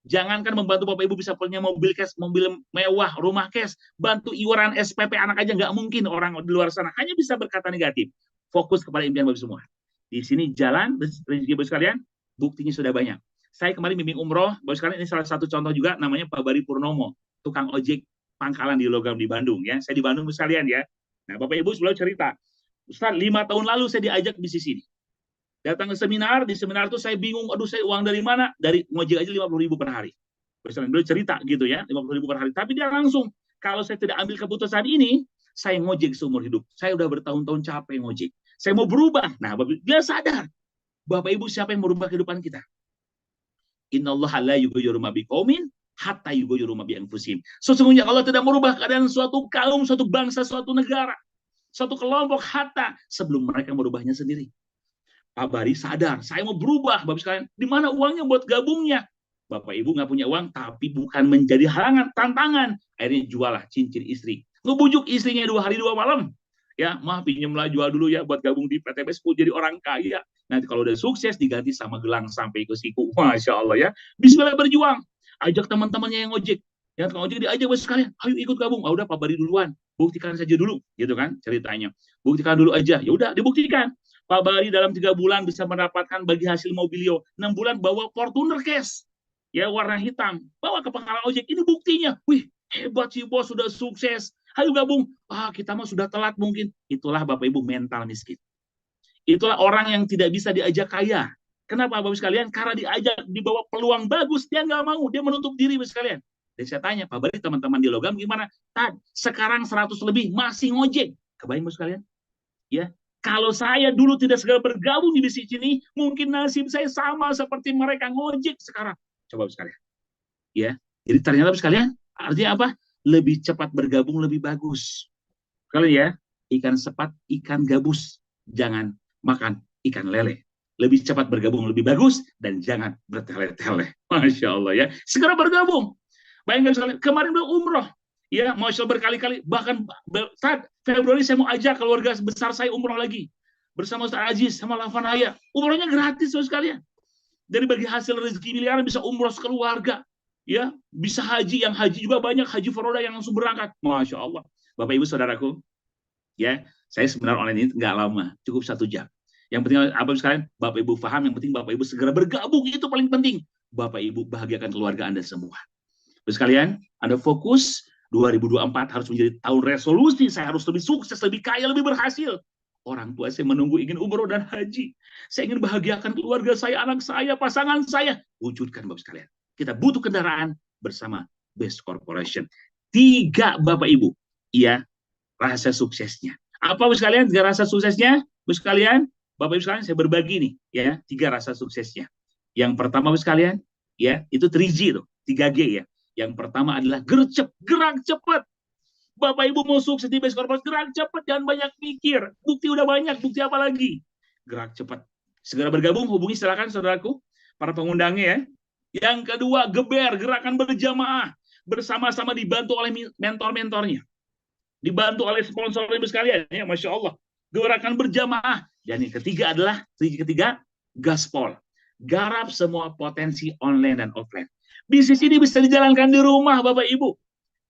Jangankan membantu Bapak Ibu bisa punya mobil cash, mobil mewah, rumah cash, bantu iuran SPP anak aja nggak mungkin orang di luar sana. Hanya bisa berkata negatif. Fokus kepada impian Bapak semua. Di sini jalan rezeki Bapak sekalian, buktinya sudah banyak. Saya kemarin bimbing umroh, Bapak sekalian, ini salah satu contoh juga, namanya Pak Bari Purnomo, tukang ojek pangkalan di Logam di Bandung ya. Saya di Bandung Bapak sekalian ya. Nah, Bapak Ibu selalu cerita, Ustaz, 5 tahun lalu saya diajak bisnis ini. Datang ke seminar, di seminar itu saya bingung, aduh saya uang dari mana? Dari ngojek aja 50.000 per hari. Bapak sekalian, beliau cerita gitu ya, 50.000 per hari. Tapi dia langsung, kalau saya tidak ambil keputusan ini, saya ngojek seumur hidup. Saya udah bertahun-tahun capek ngojek. Saya mau berubah. Nah, dia sadar. Bapak Ibu, siapa yang merubah kehidupan kita? Innallaha la yughayyiru ma biqaumin hatta yughayyiru ma bi anfusihim. Sesungguhnya Allah tidak merubah keadaan suatu kaum, suatu bangsa, suatu negara, suatu kelompok hatta sebelum mereka merubahnya sendiri. Pak Bari sadar, saya mau berubah, Bapak sekalian. Di mana uangnya buat gabungnya? Bapak Ibu nggak punya uang, tapi bukan menjadi halangan, tantangan. Akhirnya jualah cincin istri. Ngebujuk istrinya 2 hari 2 malam. Ya, mah pinjemlah, jual dulu ya buat gabung di PTB 10 jadi orang kaya. Nanti kalau udah sukses diganti sama gelang sampai ke siku. Masya Allah ya. Bismillah berjuang. Ajak teman-temannya yang ojek. Yang tukang ojek diajak Bapak sekalian. Ayo ikut gabung. Ah, udah Pak Bari duluan. Buktikan saja dulu, gitu kan ceritanya. Buktikan dulu aja. Ya udah dibuktikan. Pak Bari dalam 3 bulan bisa mendapatkan bagi hasil mobilio. 6 bulan bawa Fortuner cash. Ya warna hitam. Bawa ke pangkalan ojek. Ini buktinya. Wih, hebat sih bos, sudah sukses. Ayo gabung. Ah, kita mah sudah telat mungkin. Itulah Bapak Ibu mental miskin. Itulah orang yang tidak bisa diajak kaya. Kenapa Bapak sekalian? Karena diajak dibawa peluang bagus, dia nggak mau, dia menutup diri Bapak sekalian. Dan saya tanya, Pak Bari teman-teman di Logam gimana? Sekarang 100 lebih masih ngojek. Kebayang Bapak sekalian? Ya, kalau saya dulu tidak segera bergabung di bisnis ini, mungkin nasib saya sama seperti mereka ngojek sekarang. Coba Bapak sekalian. Ya, jadi ternyata Bapak sekalian, artinya apa? Lebih cepat bergabung lebih bagus. Kalau ya, ikan sepat, ikan gabus, jangan makan ikan lele. Lebih cepat bergabung lebih bagus dan jangan bertele-tele. Masya Allah ya. Segera bergabung. Bayangkan sekali, kemarin udah umroh. Ya, Masya Allah berkali-kali. Bahkan saat Februari saya mau ajak keluarga besar saya umroh lagi. Bersama Ustaz Aziz sama Lavanaya. Umrohnya gratis sekalian. Dari bagi hasil rezeki miliaran bisa umroh sekeluarga. Ya, bisa haji, yang haji juga banyak, haji Foroda yang langsung berangkat. Masya Allah. Bapak Ibu Saudaraku, ya, saya seminar online ini nggak lama, cukup 1 jam. Yang penting apa sekalian, Bapak Ibu paham, yang penting Bapak Ibu segera bergabung, itu paling penting. Bapak Ibu bahagiakan keluarga Anda semua. Terus sekalian, Anda fokus 2024 harus menjadi tahun resolusi, saya harus lebih sukses, lebih kaya, lebih berhasil. Orang tua saya menunggu ingin umroh dan haji. Saya ingin bahagiakan keluarga saya, anak saya, pasangan saya. Wujudkan Bapak sekalian. Kita butuh kendaraan bersama Base Corporation. 3 Bapak Ibu, iya, rasa suksesnya. Apa Bapak sekalian 3 rasa suksesnya? Bapak sekalian, Bapak Ibu sekalian, saya berbagi nih ya, 3 rasa suksesnya. Yang pertama Bapak sekalian, ya, itu 3G tuh, 3G ya. Yang pertama adalah gercep, gerak cepat. Bapak Ibu mau sukses di Base Corporation, gerak cepat, jangan banyak mikir. Bukti udah banyak, bukti apa lagi? Gerak cepat. Segera bergabung, hubungi silakan saudaraku, para pengundangnya ya. Yang kedua, geber, gerakan berjamaah. Bersama-sama dibantu oleh mentor-mentornya. Dibantu oleh sponsor Ibu sekalian. Ya, Masya Allah. Gerakan berjamaah. Dan yang ketiga adalah, gaspol. Garap semua potensi online dan offline. Bisnis ini bisa dijalankan di rumah, Bapak Ibu.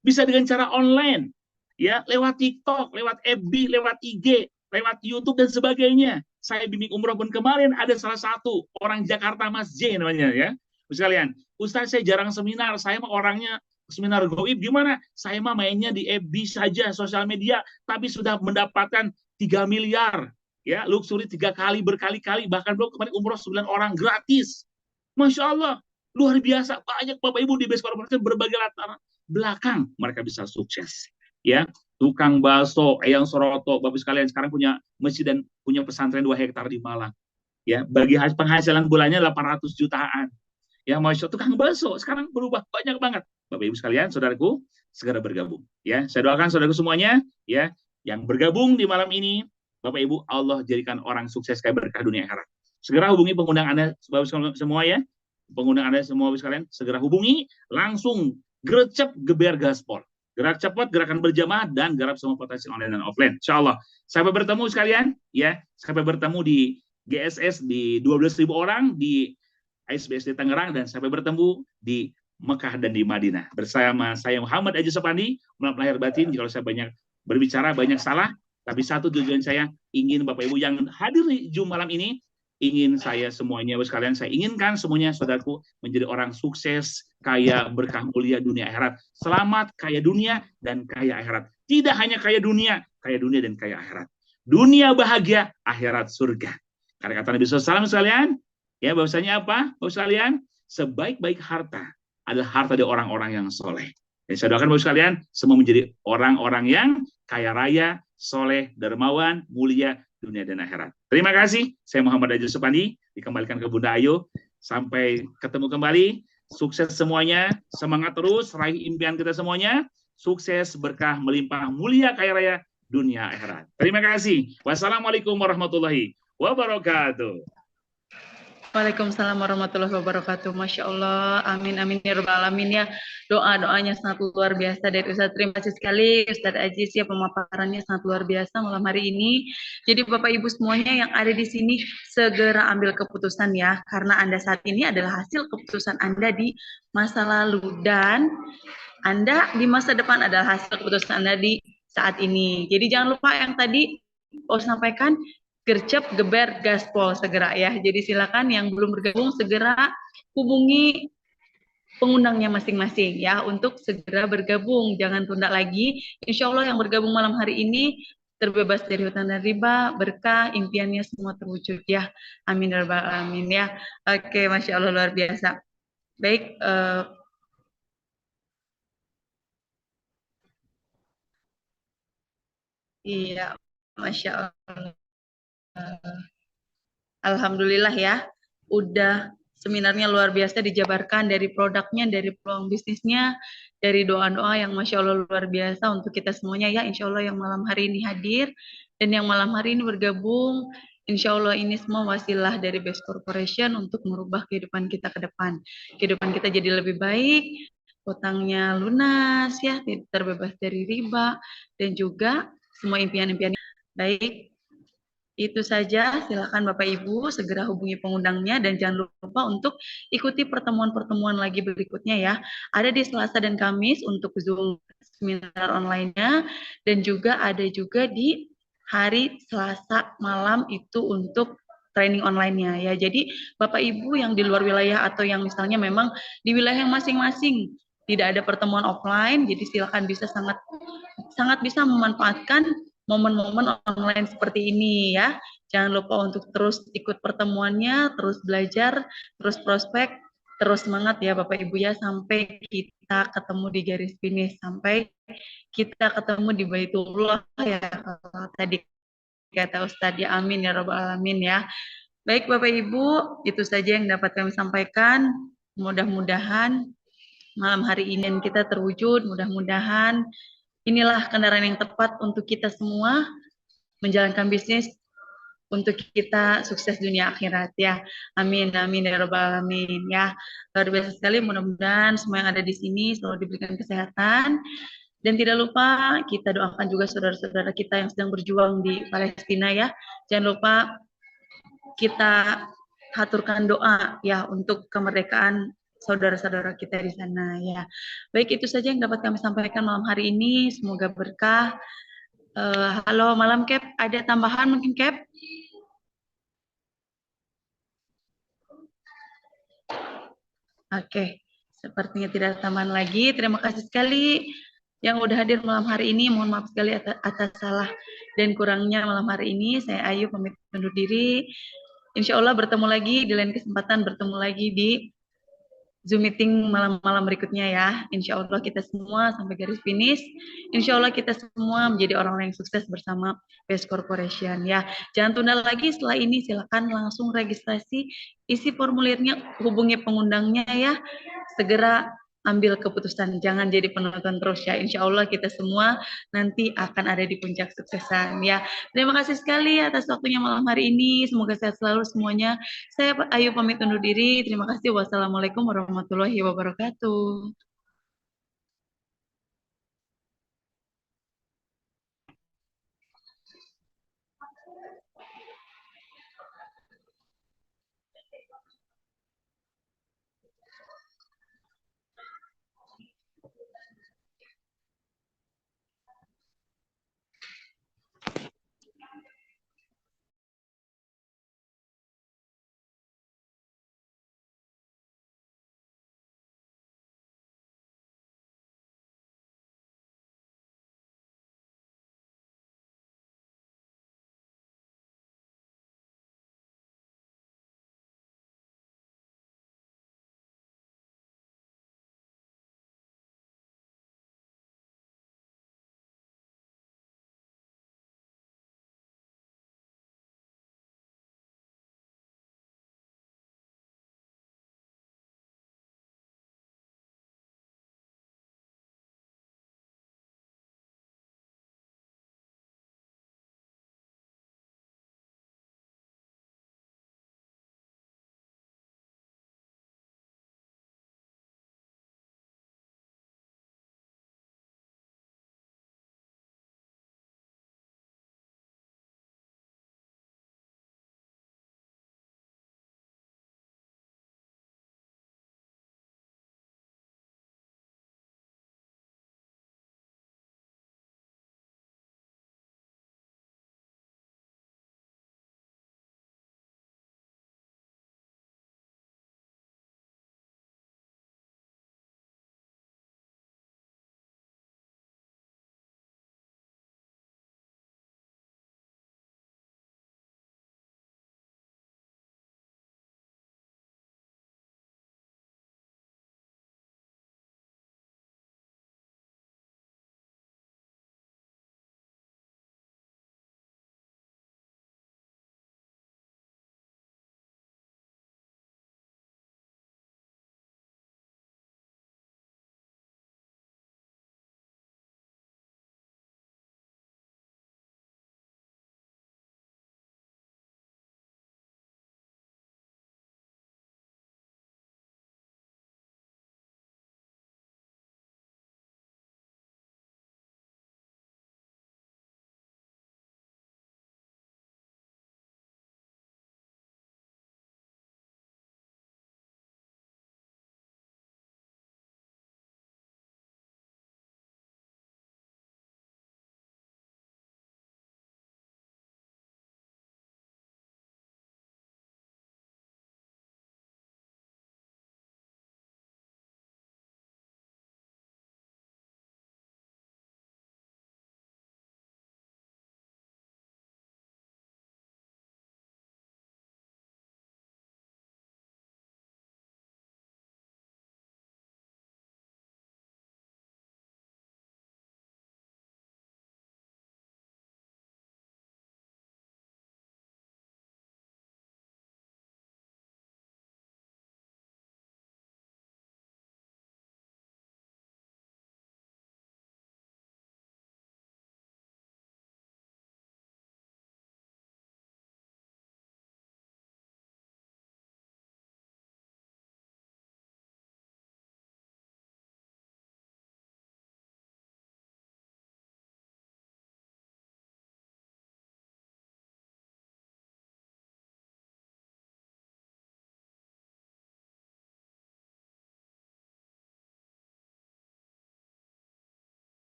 Bisa dengan cara online. Ya, lewat TikTok, lewat FB, lewat IG, lewat YouTube, dan sebagainya. saya bimbing umroh pun kemarin ada salah satu orang Jakarta, Mas J namanya ya. Sekalian, Ustaz saya jarang seminar, saya mah orangnya seminar goib gimana? Saya mah mainnya di FB saja, sosial media, tapi sudah mendapatkan 3 miliar ya, luxury 3 kali berkali-kali, bahkan belum kemarin umroh 9 orang gratis. Masya Allah, luar biasa, banyak Bapak Ibu di Base Corporation berbagai latar belakang mereka bisa sukses ya. Tukang bakso, Eyang Soroto, Bapak sekalian sekarang punya masjid dan punya pesantren 2 hektar di Malang. Ya, bagi penghasilan bulannya 800 jutaan. Ya, Masya Allah, tukang bakso sekarang berubah banyak banget. Bapak Ibu sekalian, saudaraku, segera bergabung. Ya, saya doakan saudaraku semuanya, ya, yang bergabung di malam ini, Bapak Ibu, Allah jadikan orang sukses kayak berkah dunia akhirat. Segera hubungi pengundang Anda semua ya. Pengundang Anda semua sekalian, segera hubungi, langsung gercep geber gaspol. Gerak cepat, gerakan berjamaah, dan garap semua potensi online dan offline. Insya Allah. Sampai bertemu sekalian, ya. Sampai bertemu di GSS di 12.000 orang, di ISBSD Tangerang, dan sampai bertemu di Mekah dan di Madinah. Bersama saya Muhammad Aji Sopandi, maaf lahir batin, kalau saya banyak berbicara, banyak salah, tapi satu tujuan saya, ingin Bapak Ibu yang hadir di Zoom malam ini, ingin saya semuanya, sekalian, saya inginkan semuanya, saudaraku, menjadi orang sukses, kaya, berkah mulia dunia akhirat. Selamat kaya dunia dan kaya akhirat. Tidak hanya kaya dunia dan kaya akhirat. Dunia bahagia, akhirat surga. Karena kata Nabi SAW sekalian, ya bahwasanya apa? Bapak sekalian, sebaik-baik harta adalah harta dari orang-orang yang soleh. Dan saya doakan Bapak sekalian, semua menjadi orang-orang yang kaya raya, soleh, dermawan, mulia, dunia dan akhirat. Terima kasih. Saya Muhammad Aji Supandi. Dikembalikan ke Bunda Ayu. Sampai ketemu kembali. Sukses semuanya. Semangat terus. Raih impian kita semuanya. Sukses, berkah, melimpah, mulia, kaya raya, dunia akhirat. Terima kasih. Wassalamualaikum warahmatullahi wabarakatuh. Waalaikumsalam warahmatullahi wabarakatuh. Masya Allah, amin amin ya rabbal alamin ya. Doanya sangat luar biasa dari Ustadz. Terima kasih sekali Ustadz Aziz ya, pemaparannya sangat luar biasa malam hari ini. Jadi Bapak Ibu semuanya yang ada di sini segera ambil keputusan ya, karena Anda saat ini adalah hasil keputusan Anda di masa lalu, dan Anda di masa depan adalah hasil keputusan Anda di saat ini. Jadi jangan lupa yang tadi sampaikan, gercep geber gaspol segera ya. Jadi silakan yang belum bergabung segera hubungi pengundangnya masing-masing ya untuk segera bergabung. Jangan tunda lagi. Insya Allah yang bergabung malam hari ini terbebas dari hutang dan riba, berkah, impiannya semua terwujud ya. Amin ya rabbal alamin ya. Oke, Masya Allah luar biasa. Baik, iya, Masya Allah. Alhamdulillah ya, udah seminarnya luar biasa dijabarkan dari produknya, dari peluang bisnisnya, dari doa-doa yang Masya Allah luar biasa untuk kita semuanya ya. Insya Allah yang malam hari ini hadir dan yang malam hari ini bergabung, Insya Allah ini semua wasilah dari Base Corporation untuk merubah kehidupan kita ke depan. Kehidupan kita jadi lebih baik, utangnya lunas ya, terbebas dari riba, dan juga semua impian-impian. Baik, itu saja, silakan Bapak Ibu segera hubungi pengundangnya dan jangan lupa untuk ikuti pertemuan-pertemuan lagi berikutnya ya. Ada di Selasa dan Kamis untuk Zoom seminar online-nya, dan juga ada juga di hari Selasa malam itu untuk training online-nya ya. Jadi Bapak Ibu yang di luar wilayah atau yang misalnya memang di wilayah masing-masing tidak ada pertemuan offline, jadi silakan bisa sangat bisa memanfaatkan momen-momen online seperti ini ya. Jangan lupa untuk terus ikut pertemuannya, terus belajar, terus prospek, terus semangat ya Bapak Ibu ya, sampai kita ketemu di garis finish, sampai kita ketemu di Baitullah ya, tadi kata Ustadz ya, amin ya rabbal alamin ya. Baik Bapak Ibu, itu saja yang dapat kami sampaikan. Mudah-mudahan malam hari ini kita terwujud, mudah-mudahan inilah kendaraan yang tepat untuk kita semua menjalankan bisnis untuk kita sukses dunia akhirat ya. Amin amin ya rabbal alamin ya. Luar biasa sekali, mudah-mudahan semua yang ada di sini selalu diberikan kesehatan, dan tidak lupa kita doakan juga saudara-saudara kita yang sedang berjuang di Palestina ya. Jangan lupa kita haturkan doa ya untuk kemerdekaan saudara-saudara kita di sana ya. Baik, itu saja yang dapat kami sampaikan malam hari ini. Semoga berkah. Halo malam Cap, ada tambahan mungkin Cap? Oke, sepertinya tidak ada tambahan lagi. Terima kasih sekali yang udah hadir malam hari ini. Mohon maaf sekali atas salah dan kurangnya malam hari ini. Saya Ayu pamit undur diri. Insya Allah bertemu lagi di lain kesempatan, bertemu lagi di Zoom meeting malam-malam berikutnya ya. Insya Allah kita semua sampai garis finish. Insya Allah kita semua menjadi orang-orang yang sukses bersama Best Corporation ya. Jangan tunda lagi, setelah ini silakan langsung registrasi, isi formulirnya, hubungi pengundangnya ya. Segera ambil keputusan, jangan jadi penonton terus ya. Insya Allah kita semua nanti akan ada di puncak suksesan ya. Terima kasih sekali atas waktunya malam hari ini. Semoga sehat selalu semuanya. Saya Ayu pamit undur diri. Terima kasih. Wassalamualaikum warahmatullahi wabarakatuh.